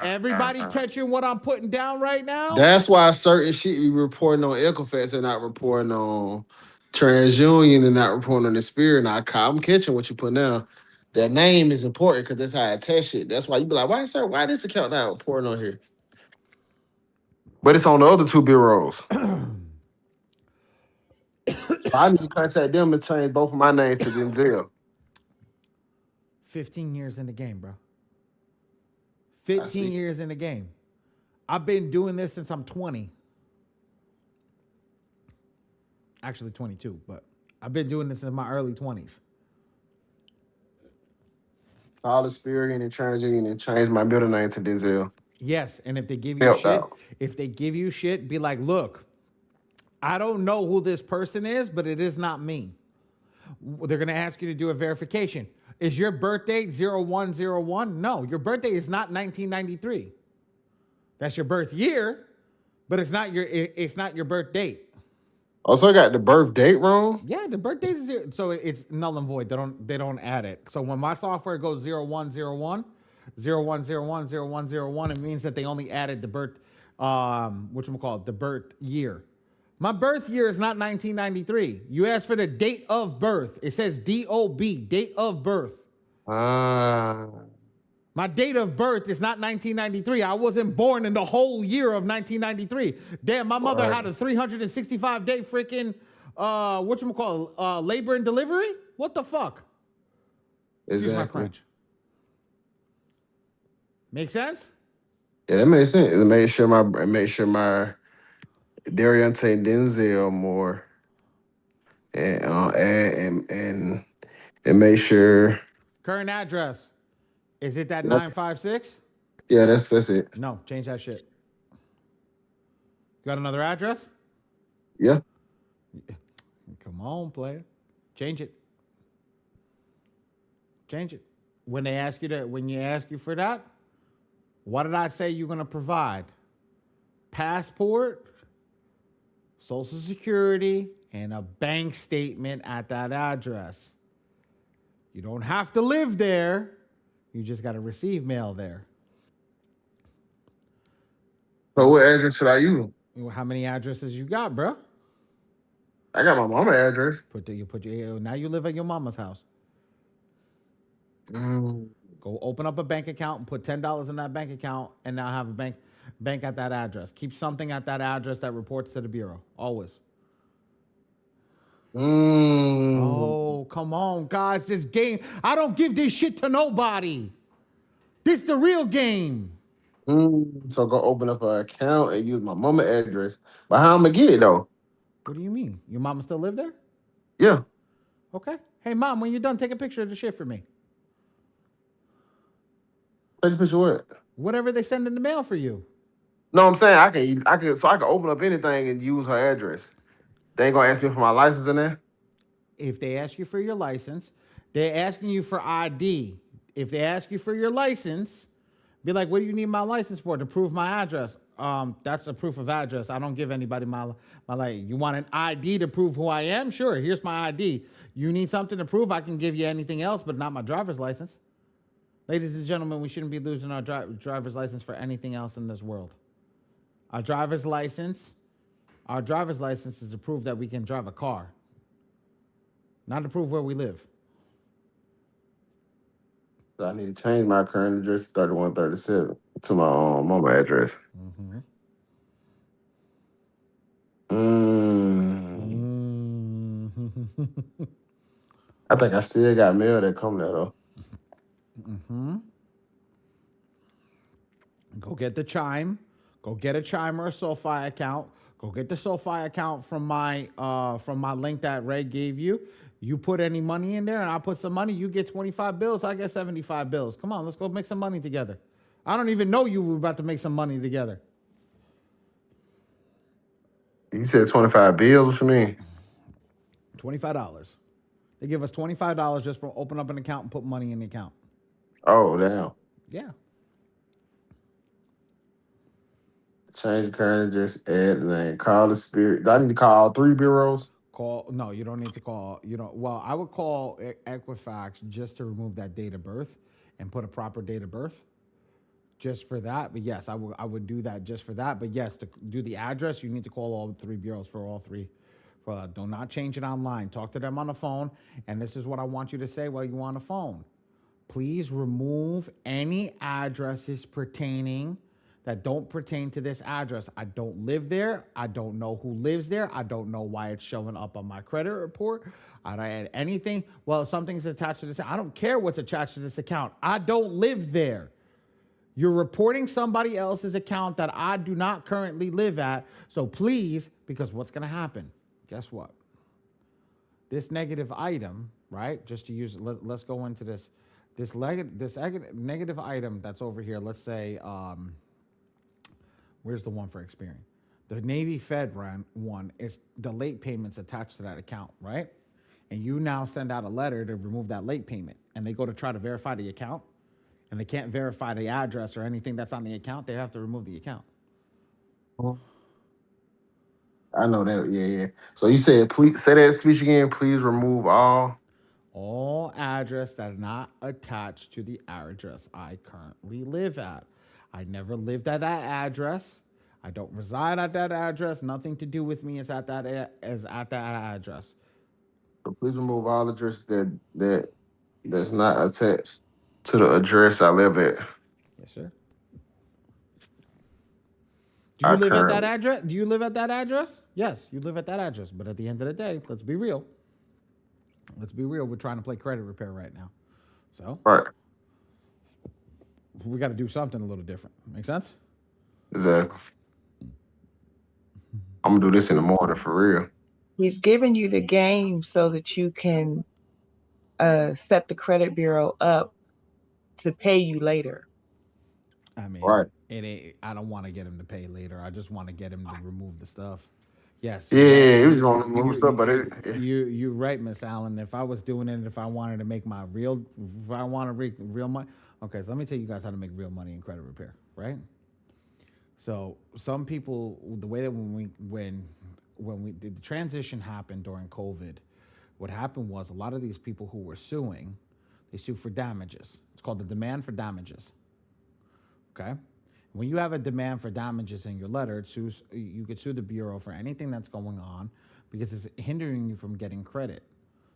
everybody catching what I'm putting down right now? That's why certain shit we reporting on Equifax and not reporting on TransUnion and not reporting on Experian. I'm catching what you put down. That name is important because that's how I test it. That's why you be like, why this account not reporting on here? But it's on the other 2 bureaus. So I need to contact them to change both of my names to Denzel. 15 years in the game, bro. 15 years in the game. I've been doing this since I'm 20. Actually 22, but I've been doing this in my early 20s. All Experian and TransUnion and change my middle name to Denzel. Yes, and if they give you shit, be like, look, I don't know who this person is, but it is not me. They're going to ask you to do a verification. Is your birth date 0101? No, your birthday is not 1993. That's your birth year, but it's not your birth date. Also, I got the birth date wrong. Yeah, the birth date is zero, so it's null and void. They don't add it. So when my software goes 0101, 0101, 0101, it means that they only added the birth the birth year. My birth year is not 1993. You asked for the date of birth. It says DOB, date of birth. Ah. My date of birth is not 1993. I wasn't born in the whole year of 1993. Damn, my mother had a 365-day freaking labor and delivery? What the fuck? Excuse my French. Make sense? Yeah, that makes sense. It made sure my Deontay Denzel more, and make sure. Current address. Is it that 956? Yeah, that's it. No, change that shit. Got another address? Yeah. Come on, player. Change it. Change it. When you ask you for that, what did I say you're gonna provide? Passport, Social Security, and a bank statement at that address. You don't have to live there. You just got to receive mail there. So what address should I use? How many addresses you got, bro? I got my mama address. Now you live at your mama's house. Go open up a bank account and put $10 in that bank account, and now have a bank at that address. Keep something at that address that reports to the bureau. Always. Oh, come on, guys. This game, I don't give this shit to nobody. This the real game. So go open up an account and use my mama address. But how I'm gonna get it though? What do you mean? Your mama still live there? Yeah. Okay. Hey, mom, when you're done, take a picture of the shit for me. Take a picture of what? Whatever they send in the mail for you. No, I'm saying I can open up anything and use her address. They ain't gonna ask me for my license in there? If they ask you for your license, they're asking you for ID. If they ask you for your license, be like, what do you need my license for? To prove my address. That's a proof of address. I don't give anybody my license. You want an ID to prove who I am? Sure, here's my ID. You need something to prove? I can give you anything else, but not my driver's license. Ladies and gentlemen, we shouldn't be losing our driver's license for anything else in this world. Our driver's license is to prove that we can drive a car, not to prove where we live. So I need to change my current address 3137 to my mama address. I think I still got mail that come there though. Go get the Chime. Go get a Chime or a SoFi account. Go get the SoFi account from my link that Ray gave you. You put any money in there and I put some money. You get 25 bills. I get 75 bills. Come on, let's go make some money together. I don't even know you were about to make some money together. You said 25 bills? What you mean? $25. They give us $25 just for open up an account and put money in the account. Oh, damn. Yeah. Change the current address, add the name, call the spirit. Do I need to call all 3 bureaus? No, you don't need to call. Well, I would call Equifax just to remove that date of birth and put a proper date of birth just for that. But yes, I would do that just for that. But yes, to do the address, you need to call all 3 bureaus for all 3. Do not change it online. Talk to them on the phone. And this is what I want you to say while you're on the phone. Please remove any addresses that don't pertain to this address. I don't live there. I don't know who lives there. I don't know why it's showing up on my credit report. I don't add anything. Well, something's attached to this. I don't care what's attached to this account. I don't live there. You're reporting somebody else's account that I do not currently live at. So please, because what's going to happen? Guess what? This negative item, right? Just to use, let's go into this. This negative item that's over here. Let's say, where's the one for Experian? The Navy Fed one is the late payments attached to that account, right? and you now send out a letter to remove that late payment, and they go to try to verify the account, and they can't verify the address or anything that's on the account, they have to remove the account. I know that. Yeah, yeah. So you said, please say that speech again. Please remove all. Address that are not attached to the address I currently live at. I never lived at that address. I don't reside at that address. Nothing to do with me is at that address. So please remove all addresses that's not attached to the address I live at. Yes, sir. Do you I live at that currently. address? Do you live at that address? Yes, you live at that address. But at the end of the day, let's be real. Let's be real. We're trying to play credit repair right now. So Right. we got to do something a little different. Make sense? Exactly. I'm gonna do this in the morning for real. He's giving you the game so that you can set the credit bureau up to pay you later. I mean, Right. it ain't. I don't want to get him to pay later. I just want to get him to remove the stuff. Yes, Yeah, you're right. yeah, he was gonna remove stuff, but yeah. You're right, Miss Allen. If I was doing it, if I wanted to make my real, if I want to make real money, okay. So let me tell you guys how to make real money in credit repair, right? So some people, the way that when we did the transition happened during COVID, what happened was a lot of these people who were suing, they sue for damages. It's called the demand for damages. Okay. When you have a demand for damages in your letter, you could sue the bureau for anything that's going on because it's hindering you from getting credit.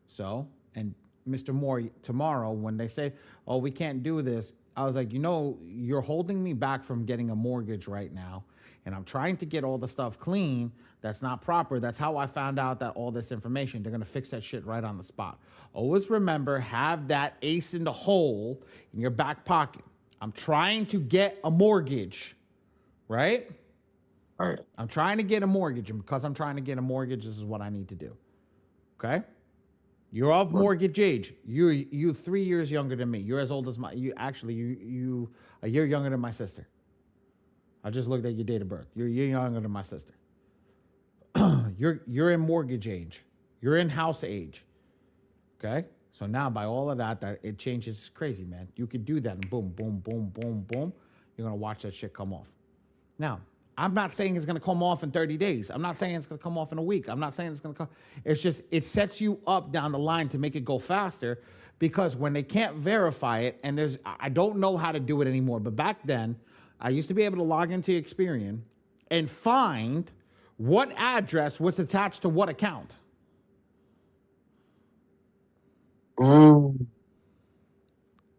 So, and Mr. Moore, tomorrow when they say, "Oh, we can't do this," I was like, you're holding me back from getting a mortgage right now, and I'm trying to get all the stuff clean. That's not proper. That's how I found out that all this information. They're gonna fix that shit right on the spot. Always remember, have that ace in the hole in your back pocket. I'm trying to get a mortgage, right? All right. I'm trying to get a mortgage, and because I'm trying to get a mortgage, this is what I need to do. Okay? You're of mortgage age. You 3 years younger than me. You're as old as you a year younger than my sister. I just looked at your date of birth. You're a year younger than my sister. You're in mortgage age. You're in house age. Okay? So now by all of that it changes. It's crazy, man. You could do that and boom, boom, boom, boom, boom. You're gonna watch that shit come off. Now, I'm not saying it's gonna come off in 30 days. I'm not saying it's gonna come off in a week. I'm not saying it's gonna come. It's just it sets you up down the line to make it go faster because when they can't verify it, and I don't know how to do it anymore, but back then I used to be able to log into Experian and find what address was attached to what account.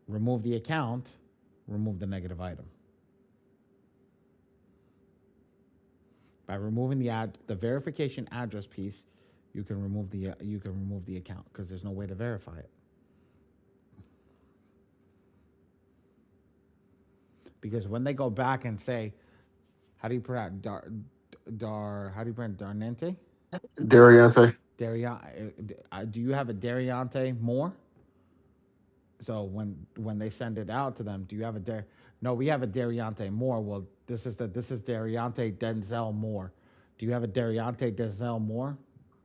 Remove the account, remove the negative item. By removing the verification address piece, you can remove the account because there's no way to verify it. Because when they go back and say, how do you pronounce how do you pronounce Darnente? Dariante. Do you have a Dariante Moore? So when they send it out to them, do you have No, we have a Dariante Moore. Well, this is Dariante Denzel Moore. Do you have a Dariante Denzel Moore?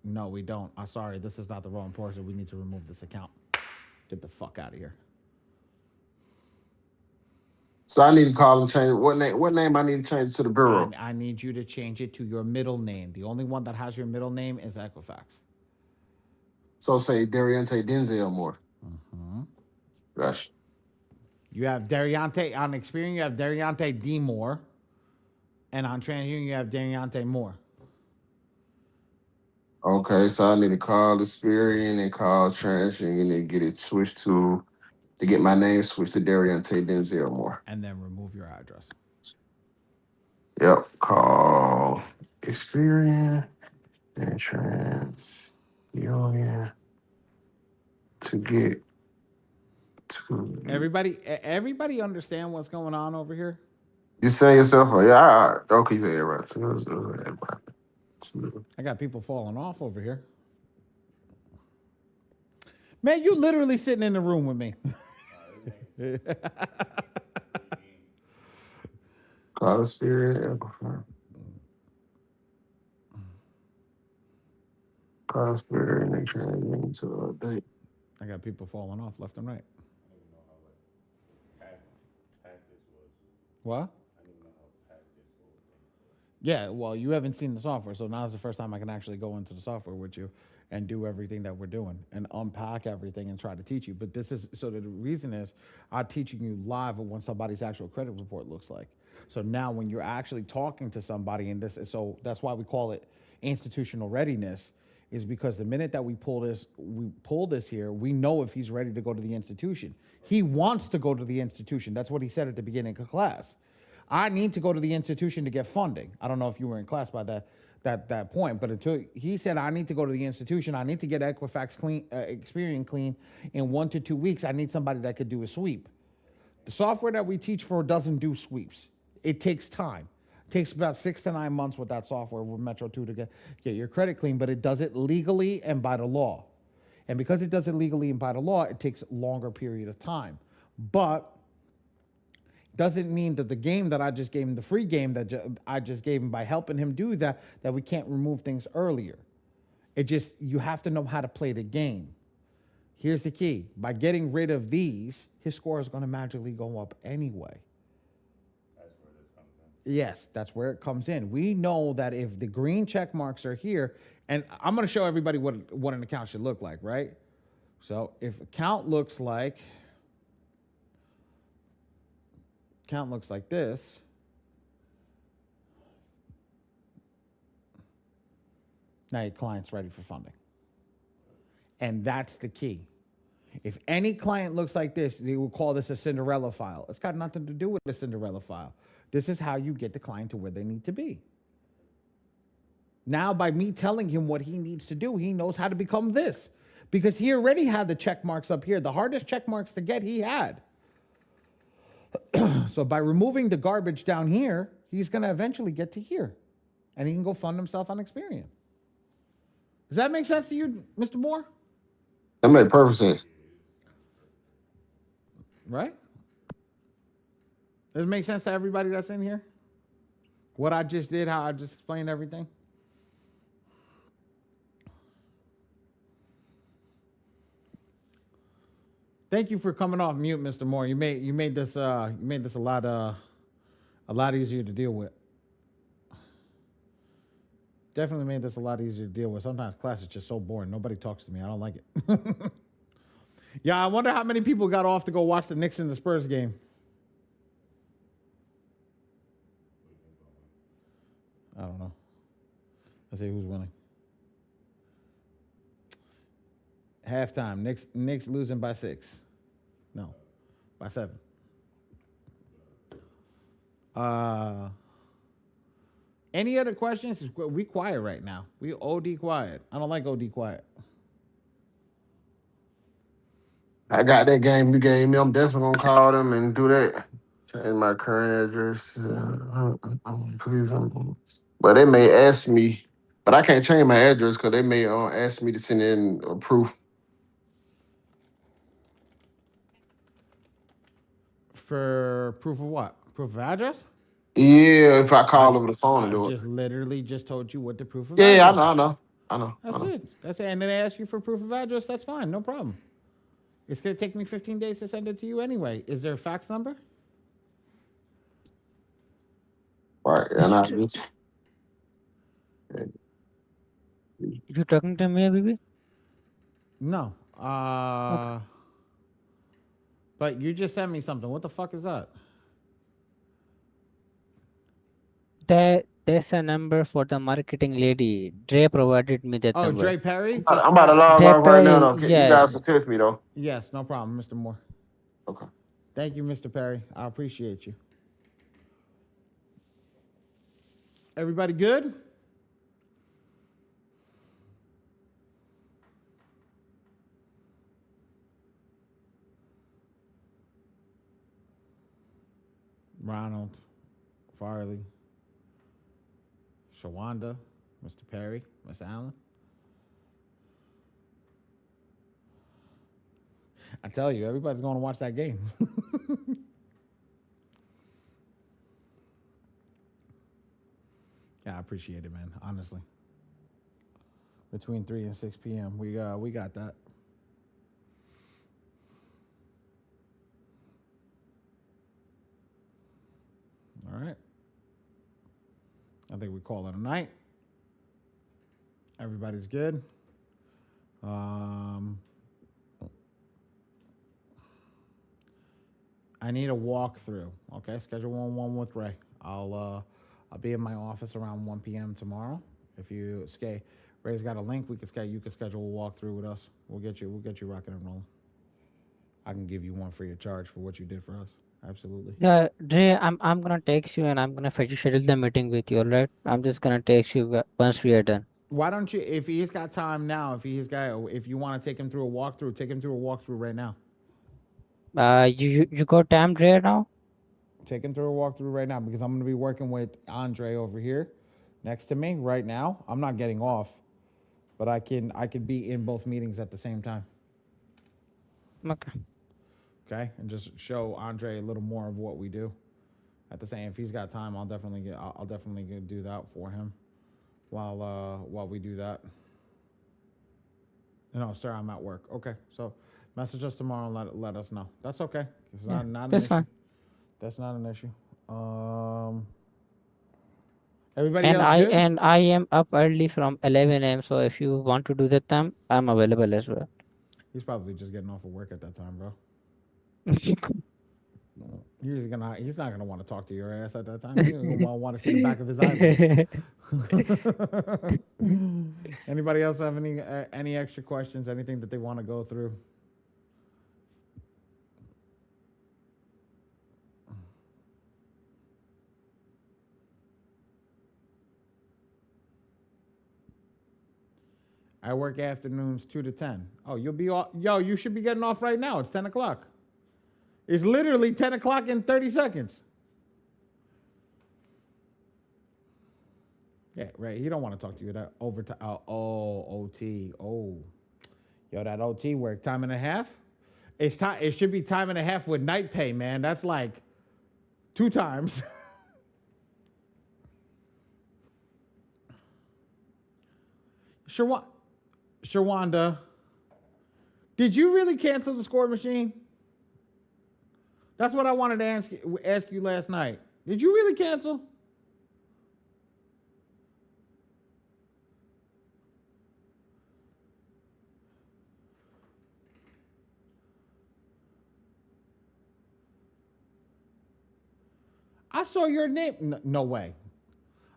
No, we don't. I'm sorry, this is not the wrong person. We need to remove this account. Get the fuck out of here. So I need to call and change what name I need to change to the bureau. I need you to change it to your middle name. The only one that has your middle name is Equifax. So say Dariante Denzel Moore. Mm-hmm. Gosh. You have Dariante on Experian. You have Dariante D Moore, and on TransUnion you have Dariante Moore. Okay, so I need to call Experian and call TransUnion and get it switched to get my name switched to Dariante Denzel Moore. And then remove your address. Yep, call Experian and TransUnion to get to. Everybody understand what's going on over here? You saying yourself? Yeah, okay, yeah, right. I got people falling off over here. Man, you literally sitting in the room with me. Call Experian. Prosperity and they transition to update. I got people falling off left and right. What? Yeah, well, you haven't seen the software, so now's the first time I can actually go into the software with you and do everything that we're doing and unpack everything and try to teach you. But this is so the reason is I'm teaching you live of what somebody's actual credit report looks like. So now when you're actually talking to somebody and this, so that's why we call it institutional readiness, is because the minute that we pull this here, we know if he's ready to go to the institution. He wants to go to the institution. That's what he said at the beginning of class. I need to go to the institution to get funding. I don't know if you were in class by that point, but until he said I need to go to the institution, I need to get Equifax clean, Experian clean in 1 to 2 weeks. I need somebody that could do a sweep. The software that we teach for doesn't do sweeps. It takes time. It takes about 6 to 9 months with that software with Metro 2 to get your credit clean, but it does it legally and by the law. And because it does it legally and by the law, it takes a longer period of time. But doesn't mean that the game that I just gave him, the free game that I just gave him by helping him do that we can't remove things earlier. It just, you have to know how to play the game. Here's the key. By getting rid of these, his score is going to magically go up anyway. That's where this comes in. Yes, that's where it comes in. We know that if the green check marks are here, and I'm going to show everybody what an account should look like, right? So if account looks like this, now your client's ready for funding. And that's the key. If any client looks like this, they will call this a Cinderella file. It's got nothing to do with a Cinderella file. This is how you get the client to where they need to be. Now, by me telling him what he needs to do, he knows how to become this. Because he already had the check marks up here. The hardest check marks to get, he had. So by removing the garbage down here, he's going to eventually get to here. And he can go fund himself on Experian. Does that make sense to you, Mr. Moore? That made perfect sense. Right? Does it make sense to everybody that's in here? What I just did, how I just explained everything? Thank you for coming off mute, Mr. Moore. You made this a lot easier to deal with. Definitely made this a lot easier to deal with. Sometimes class is just so boring. Nobody talks to me. I don't like it. Yeah, I wonder how many people got off to go watch the Knicks and the Spurs game. I don't know. Let's see who's winning. Halftime. Knicks losing by 6. No, by 7. Any other questions? We quiet right now. We OD quiet. I don't like OD quiet. I got that game you gave me. I'm definitely gonna call them and do that. Change my current address. Please. But they may ask me, but I can't change my address because they may ask me to send in a proof. For proof of what? Proof of address? Yeah, if I call over the phone and do I it. just literally just told you what the proof of Yeah, address I know. That's it. That's it. And then they ask you for proof of address. That's fine. No problem. It's going to take me 15 days to send it to you anyway. Is there a fax number? Right, and I just. You talking to me, baby? No. But you just sent me something. What the fuck is that? There's a number for the marketing lady. Dre provided me that Oh, number. Dre Perry? I'm about to log off right now, though. Yes. You guys can text me, though. Yes, no problem, Mr. Moore. Okay. Thank you, Mr. Perry. I appreciate you. Everybody good? Ronald, Farley, Shawanda, Mr. Perry, Miss Allen. I tell you, everybody's going to watch that game. Yeah, I appreciate it, man. Honestly. between 3 and 6 p.m. We got that. All right. I think we call it a night. Everybody's good. I need a walkthrough. Okay, schedule one with Ray. I'll be in my office around 1 p.m. tomorrow. If you Ray's got a link. You can schedule a walkthrough with us. We'll get you rocking and rolling. I can give you one free of charge for what you did for us. Absolutely. Yeah, Dre, I'm gonna text you and I'm gonna schedule the meeting with you, alright? I'm just gonna text you once we are done. Why don't you, if he's got time now, if you want to take him through a walkthrough, take him through a walkthrough right now. You got time, Dre, now? Take him through a walkthrough right now because I'm going to be working with Andre over here next to me right now. I'm not getting off, but I could be in both meetings at the same time. Okay. Okay, and just show Andre a little more of what we do. At the same, if he's got time, I'll definitely do that for him while we do that. No, sir, I'm at work. Okay, so message us tomorrow and let us know. That's okay. It's not an That's issue. fine. That's not an issue. Everybody else good? And I am up early from 11 a.m. So if you want to do that time, I'm available as well. He's probably just getting off of work at that time, bro. He's not gonna want to talk to your ass at that time. He's gonna want to see the back of his eyelids. Anybody else have any extra questions? Anything that they want to go through? I work afternoons 2 to 10. Oh, you'll be off. Yo, you should be getting off right now. It's 10 o'clock. It's literally 10 o'clock in 30 seconds. Yeah, right. He don't want to talk to you that overtime. OT. Oh, yo, that OT work time and a half. It's time. It should be time and a half with night pay, man. That's like 2 times. Sherwanda, did you really cancel the score machine? That's what I wanted to ask you last night. Did you really cancel? I saw your name. No way.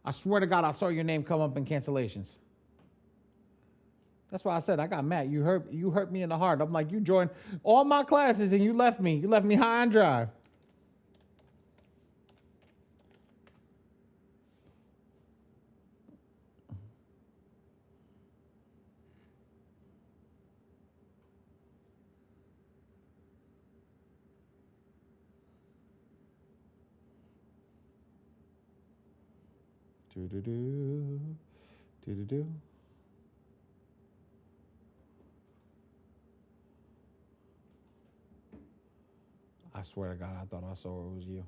I swear to God, I saw your name come up in cancellations. That's why I said I got mad. You hurt me in the heart. I'm like, you joined all my classes and you left me. You left me high and dry. Do-do-do. Do-do-do. I swear to God, I thought I saw it was you.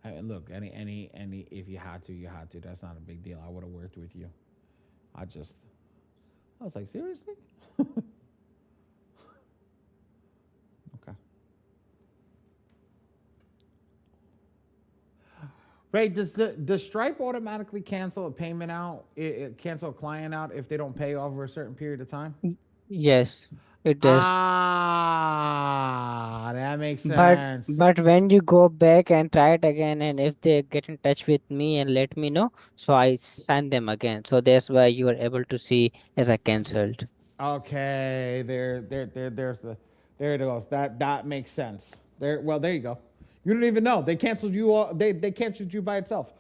I mean, look, any, if you had to, you had to. That's not a big deal. I would have worked with you. I was like, seriously? Okay. Ray, does Stripe automatically cancel a payment out, cancel a client out if they don't pay over a certain period of time? Yes, it does. Ah, that makes sense. But when you go back and try it again, and if they get in touch with me and let me know, so I sign them again. So that's why you are able to see as I cancelled. Okay, there it goes. That makes sense. There you go. You don't even know. They canceled you all, they canceled you by itself.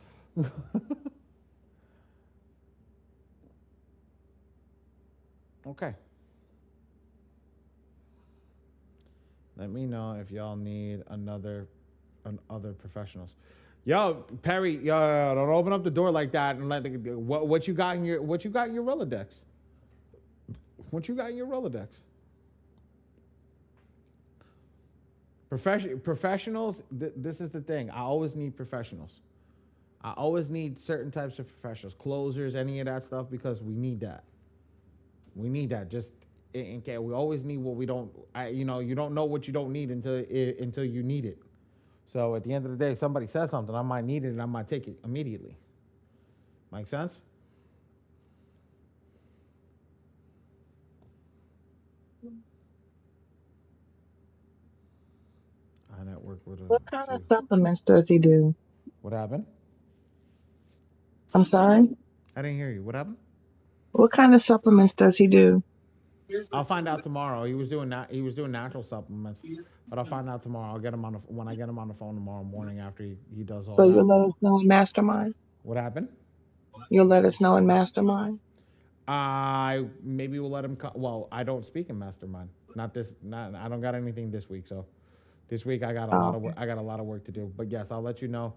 Okay. Let me know if y'all need other professionals. Yo, Perry, yo, don't open up the door like that and let what you got in your Rolodex. What you got in your Rolodex? Professionals. This is the thing. I always need professionals. I always need certain types of professionals, closers, any of that stuff, because we need that. We need that. Just in case we always need what we don't. You don't know what you don't need until you need it. So at the end of the day, if somebody says something, I might need it and I might take it immediately. Make sense? I network with a What kind of few. supplements does he do? What happened? I'm sorry. I didn't hear you. What happened? What kind of supplements does he do? I'll find out tomorrow. He was doing that. He was doing natural supplements, but I'll find out tomorrow. I'll get him on when I get him on the phone tomorrow morning after he does all So you'll that. let us know in Mastermind? What happened? You'll let us know in Mastermind? I maybe we'll let him. Well, I don't speak in Mastermind. Not this. Not. I don't got anything this week. So this week I got a lot of work. I got a lot of work to do. But yes, I'll let you know.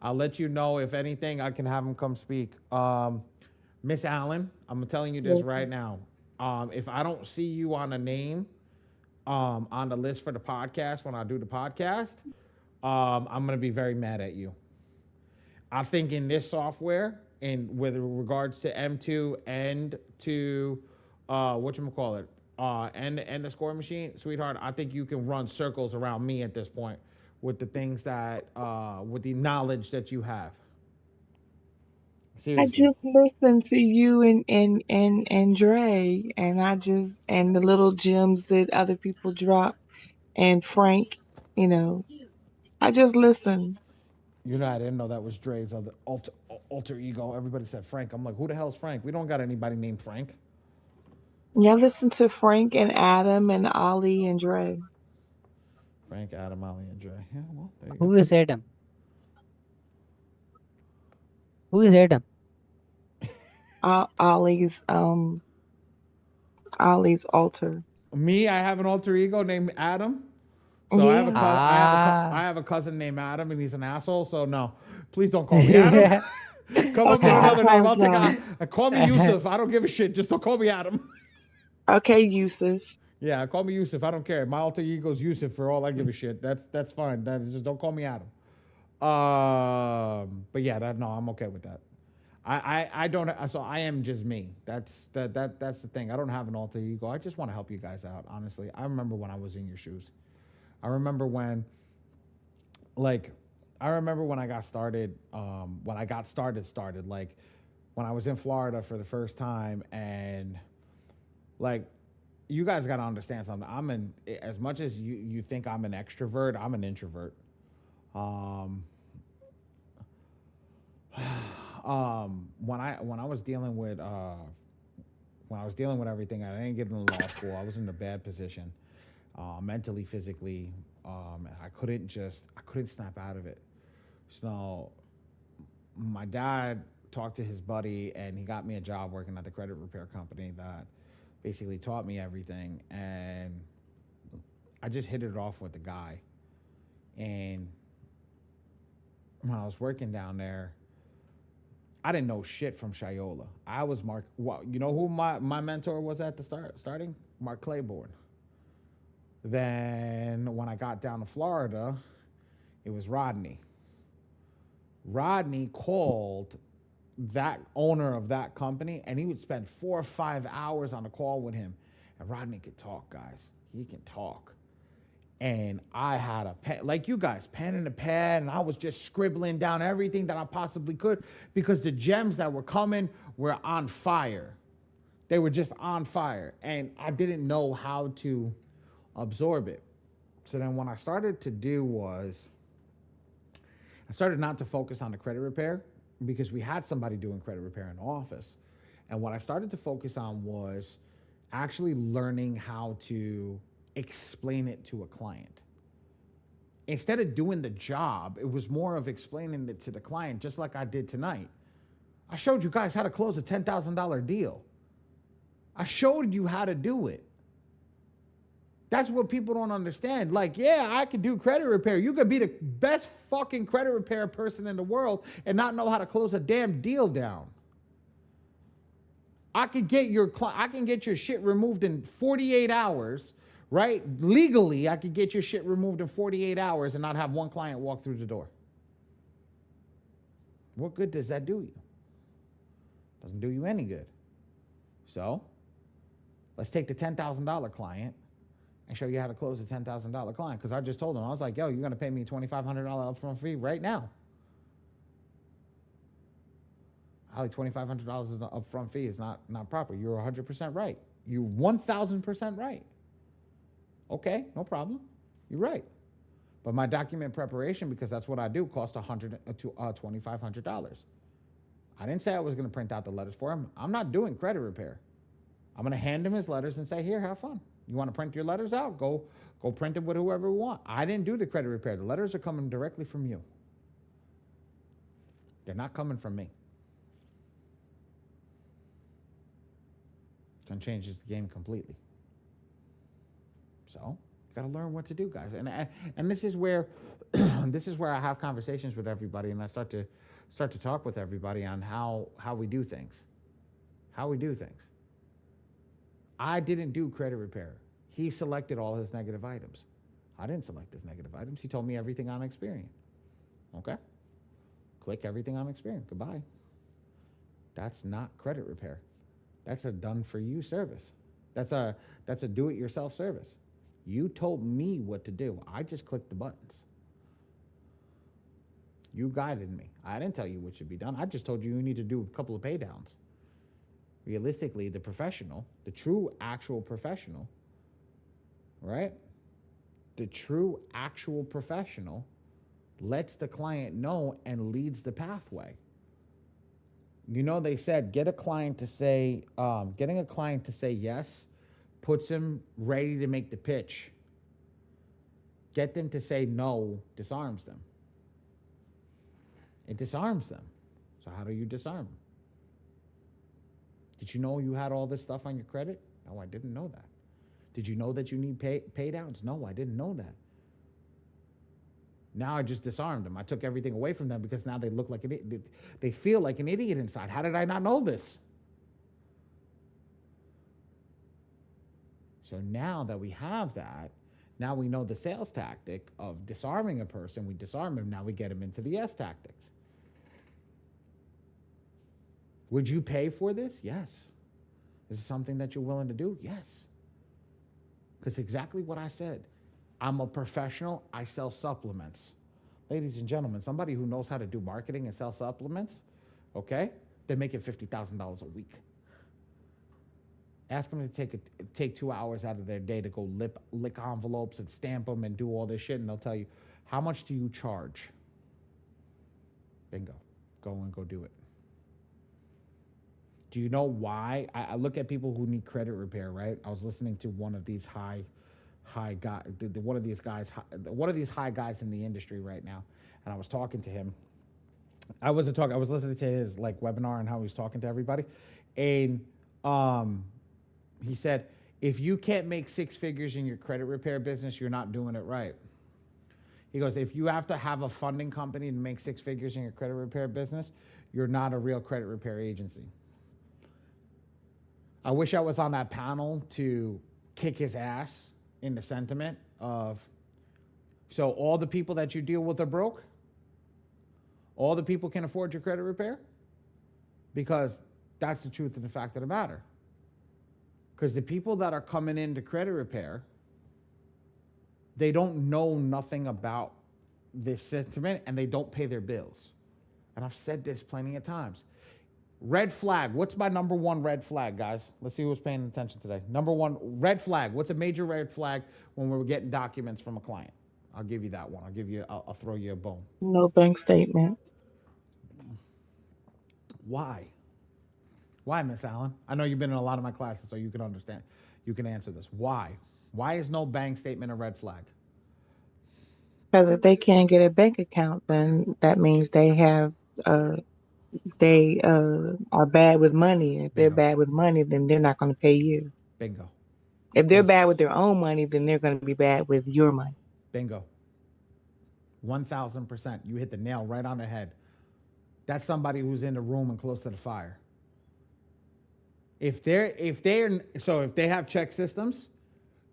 I'll let you know if anything. I can have him come speak. Miss Allen, I'm telling you this right now. If I don't see you on a name on the list for the podcast when I do the podcast, I'm gonna be very mad at you. I think in this software, and with regards to M2 and to whatchamacallit, and the score machine, sweetheart, I think you can run circles around me at this point with the things that with the knowledge that you have. I Seriously. just listened to you and Dre, and the little gems that other people drop, and Frank, I just listened. I didn't know that was Dre's other alter ego. Everybody said Frank. I'm like, who the hell's Frank? We don't got anybody named Frank. Yeah, I listened to Frank and Adam and Ali and Dre. Frank, Adam, Ali, and Dre. Yeah, well, there you Who go. is Adam? Who is Adam? Ollie's altar. Me, I have an alter ego named Adam. So I have a Yeah. I have a cousin named Adam, and he's an asshole. So no, please don't call me Adam. Come up with another name. I'll take call me Yusuf. I don't give a shit. Just don't call me Adam. Okay, Yusuf. Yeah, call me Yusuf. I don't care. My alter ego is Yusuf for all I give a shit. That's fine. Just don't call me Adam. But yeah, no, I'm okay with that. I don't. So I am just me. That's the thing. I don't have an alter ego. I just want to help you guys out. Honestly, I remember when I was in your shoes. I remember when I got started. When I got started. Like when I was in Florida for the first time, and like you guys got to understand something. As much as you think I'm an extrovert, I'm an introvert. When I was dealing with everything, I didn't get into law school. I was in a bad position, mentally, physically. I couldn't snap out of it. So my dad talked to his buddy, and he got me a job working at the credit repair company that basically taught me everything. And I just hit it off with the guy. And when I was working down there, I didn't know shit from Shiola. I was Mark. Well, you know who my mentor was at the starting? Mark Claiborne. Then when I got down to Florida, it was Rodney. Rodney called that owner of that company, and he would spend 4 or 5 hours on a call with him. And Rodney could talk, guys. He can talk. And I had a pen, like you guys, pen and a pad, and I was just scribbling down everything that I possibly could because the gems that were coming were on fire. They were just on fire, and I didn't know how to absorb it. So then what I started to do was I started not to focus on the credit repair because we had somebody doing credit repair in the office. And what I started to focus on was actually learning how to explain it to a client. Instead of doing the job, it was more of explaining it to the client, just like I did tonight. I showed you guys how to close a $10,000 deal. I showed you how to do it. That's what people don't understand. Like, yeah, I could do credit repair. You could be the best fucking credit repair person in the world and not know how to close a damn deal down. I can get your shit removed in 48 hours, right? Legally, I could get your shit removed in 48 hours and not have one client walk through the door. What good does that do you? Doesn't do you any good. So let's take the $10,000 client and show you how to close a $10,000 client. Because I just told him, I was like, yo, you're going to pay me a $2,500 upfront fee right now. Ali, $2,500 is an upfront fee is not proper. You're 100% right. You're 1,000% right. Okay, no problem. You're right. But my document preparation, because that's what I do, cost $2,500. I didn't say I was going to print out the letters for him. I'm not doing credit repair. I'm going to hand him his letters and say, here, have fun. You want to print your letters out? Go print them with whoever you want. I didn't do the credit repair. The letters are coming directly from you. They're not coming from me. It's going to change the game completely. So, got to learn what to do, guys. And this is where this is where I have conversations with everybody, and I start to talk with everybody on how we do things. How we do things. I didn't do credit repair. He selected all his negative items. I didn't select his negative items. He told me everything on Experian. Okay? Click everything on Experian. Goodbye. That's not credit repair. That's a done-for-you service. That's a do-it-yourself service. You told me what to do. I just clicked the buttons. You guided me. I didn't tell you what should be done. I just told you need to do a couple of pay downs. Realistically, the professional, the true actual professional, right? The true actual professional lets the client know and leads the pathway. You know, they said getting a client to say yes puts him ready to make the pitch. Get them to say no disarms them. It disarms them. So how do you disarm them? Did you know you had all this stuff on your credit? No, I didn't know that. Did you know that you need pay downs? No, I didn't know that. Now I just disarmed them. I took everything away from them because now they look like they feel like an idiot inside. How did I not know this? So now that we have that, now we know the sales tactic of disarming a person. We disarm him. Now we get him into the yes tactics. Would you pay for this? Yes. Is it something that you're willing to do? Yes. Because exactly what I said. I'm a professional. I sell supplements. Ladies and gentlemen, somebody who knows how to do marketing and sell supplements, okay, they're making $50,000 a week. Ask them to take 2 hours out of their day to go lick envelopes and stamp them and do all this shit, and they'll tell you, how much do you charge? Bingo. Go do it. Do you know why? I look at people who need credit repair, right? I was listening to one of these high guy, one of these high guys in the industry right now, and I was talking to him. I was listening to his webinar and how he was talking to everybody, and he said, if you can't make 6 figures in your credit repair business, you're not doing it right. He goes, if you have to have a funding company to make 6 figures in your credit repair business, you're not a real credit repair agency. I wish I was on that panel to kick his ass in the sentiment of, so all the people that you deal with are broke? All the people can afford your credit repair? Because that's the truth of the fact of the matter. Because the people that are coming into credit repair, they don't know nothing about this sentiment and they don't pay their bills. And I've said this plenty of times. Red flag. What's my number one red flag, guys? Let's see who's paying attention today. Number one, red flag. What's a major red flag when we're getting documents from a client? I'll give you that one. I'll throw you a bone. No bank statement. Why? Why, Miss Allen? I know you've been in a lot of my classes, so you can understand. You can answer this. Why? Why is no bank statement a red flag? Because if they can't get a bank account, then that means they have they are bad with money. If they're Bingo. bad with money, then they're not going to pay you. Bingo. If they're bad with their own money, then they're going to be bad with your money. Bingo. 1,000%. You hit the nail right on the head. That's somebody who's in the room and close to the fire. If they have check systems,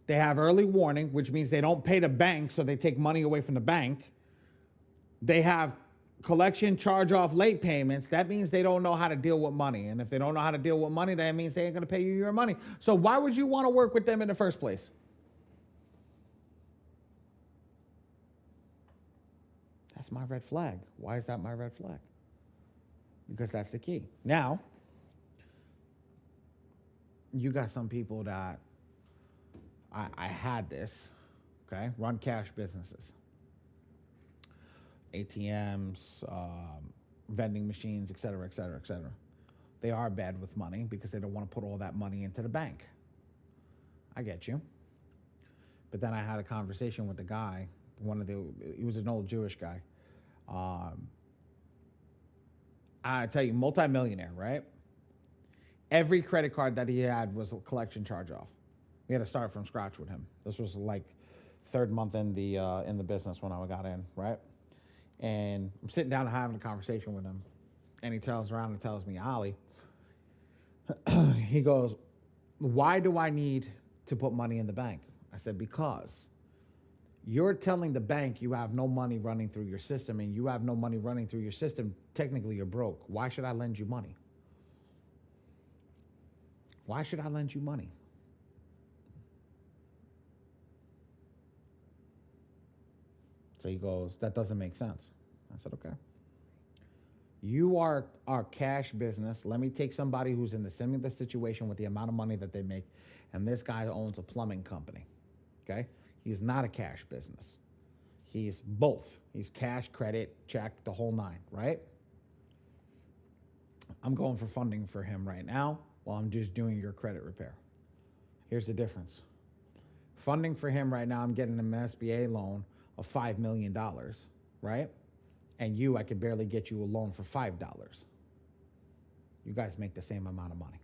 they have early warning, which means they don't pay the bank, so they take money away from the bank. They have collection, charge off, late payments, that means they don't know how to deal with money. And if they don't know how to deal with money, that means they ain't going to pay you your money. So why would you want to work with them in the first place? That's my red flag. Why is that my red flag? Because that's the key. Now, you got some people that I had this, okay, run cash businesses. ATMs, vending machines, et cetera, et cetera, et cetera. They are bad with money because they don't want to put all that money into the bank. I get you. But then I had a conversation with the guy, he was an old Jewish guy. I tell you, multimillionaire, right? Every credit card that he had was a collection charge off. We had to start from scratch with him. This was like third month in the business when I got in, right? And I'm sitting down and having a conversation with him, and he turns around and tells me, Ali, he goes, why do I need to put money in the bank? I said, because you're telling the bank you have no money running through your system, and you have no money running through your system. Technically, you're broke. Why should I lend you money? Why should I lend you money? So he goes, that doesn't make sense. I said, okay. You are our cash business. Let me take somebody who's in the similar situation with the amount of money that they make, and this guy owns a plumbing company, okay? He's not a cash business. He's both. He's cash, credit, check, the whole nine, right? I'm going for funding for him right now while I'm just doing your credit repair. Here's the difference. Funding for him right now, I'm getting an SBA loan of $5 million, right? And I could barely get you a loan for $5. You guys make the same amount of money.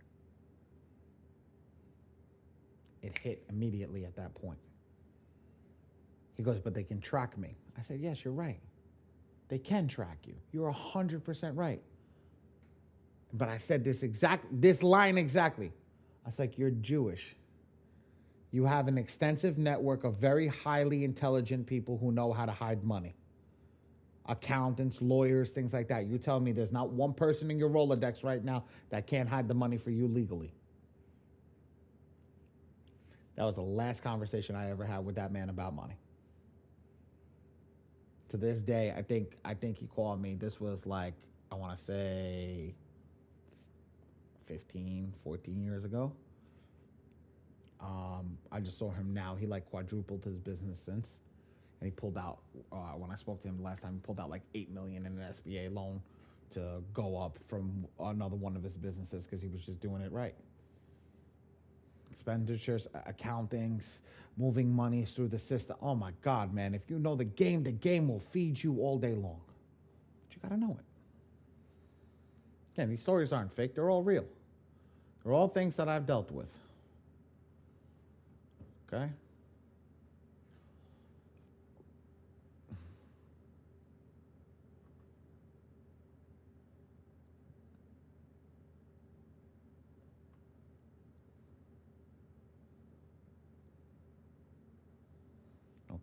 It hit immediately at that point. He goes, but they can track me. I said, yes, you're right. They can track you. You're 100% right. But I said this line exactly. I was like, you're Jewish. You have an extensive network of very highly intelligent people who know how to hide money. Accountants, lawyers, things like that. You tell me there's not one person in your Rolodex right now that can't hide the money for you legally. That was the last conversation I ever had with that man about money. To this day, I think he called me. This was like, I want to say 15, 14 years ago. I just saw him now. He like quadrupled his business since. And he pulled out, when I spoke to him the last time, he pulled out like $8 million in an SBA loan to go up from another one of his businesses because he was just doing it right. Expenditures, accountings, moving monies through the system. Oh my God, man. If you know the game will feed you all day long. But you got to know it. Again, these stories aren't fake. They're all real. They're all things that I've dealt with. Okay?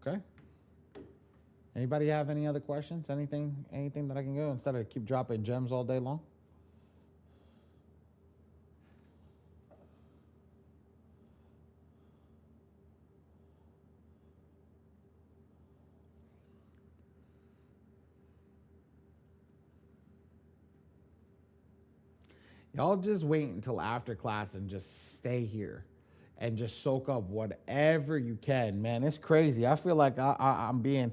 Okay. Anybody have any other questions? Anything that I can go instead of keep dropping gems all day long? Y'all just wait until after class and just stay here and just soak up whatever you can, man. It's crazy. I feel like I'm getting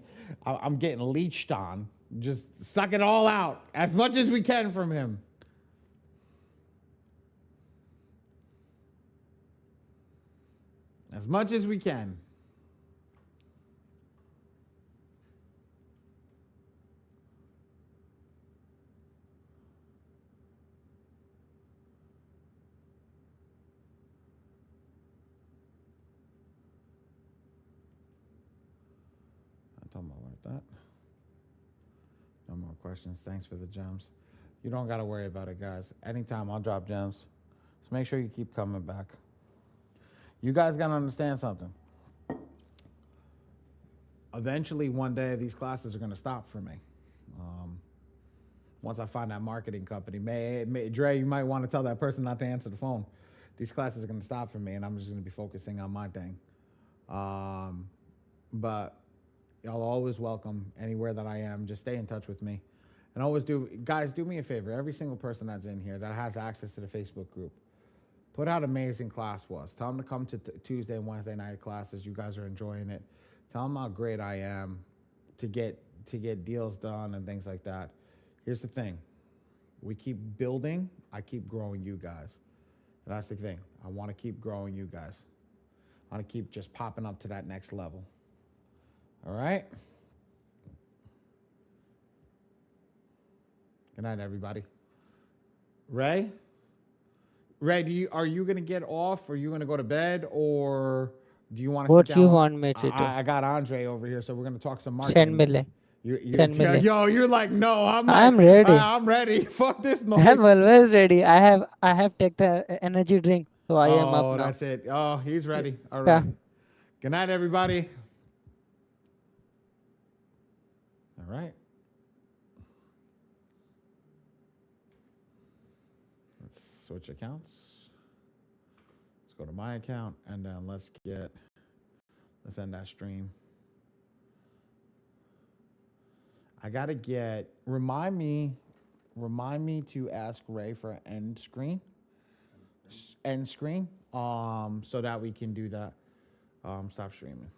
leeched on. Just suck it all out as much as we can from him. As much as we can. I'm talking about that. No more questions. Thanks for the gems. You don't got to worry about it, guys. Anytime I'll drop gems. Just make sure you keep coming back. You guys got to understand something. Eventually, one day, these classes are going to stop for me. Once I find that marketing company, Dre, you might want to tell that person not to answer the phone. These classes are going to stop for me, and I'm just going to be focusing on my thing. But y'all are always welcome anywhere that I am. Just stay in touch with me. And always do me a favor. Every single person that's in here that has access to the Facebook group, put out amazing class was. Tell them to come to Tuesday and Wednesday night classes. You guys are enjoying it. Tell them how great I am to get deals done and things like that. Here's the thing. We keep building. I keep growing you guys. And that's the thing. I want to keep growing you guys. I want to keep just popping up to that next level. All right? Good night, everybody. Ray, are you gonna get off? Or are you gonna go to bed, or do you want to? What sit you down? want me to do? I got Andre over here, so we're gonna talk some marketing. Send me link. Send me link. Yo, you're like, no, I'm ready. I'm ready. Fuck this noise. I'm always ready. I have taken the energy drink, so I am up Oh, now. that's it. Oh, he's ready. All Yeah. right. Good night, everybody. All right. Let's switch accounts. Let's go to my account, and then let's end that stream. I gotta remind me to ask Ray for an end screen, so that we can do that. Stop streaming.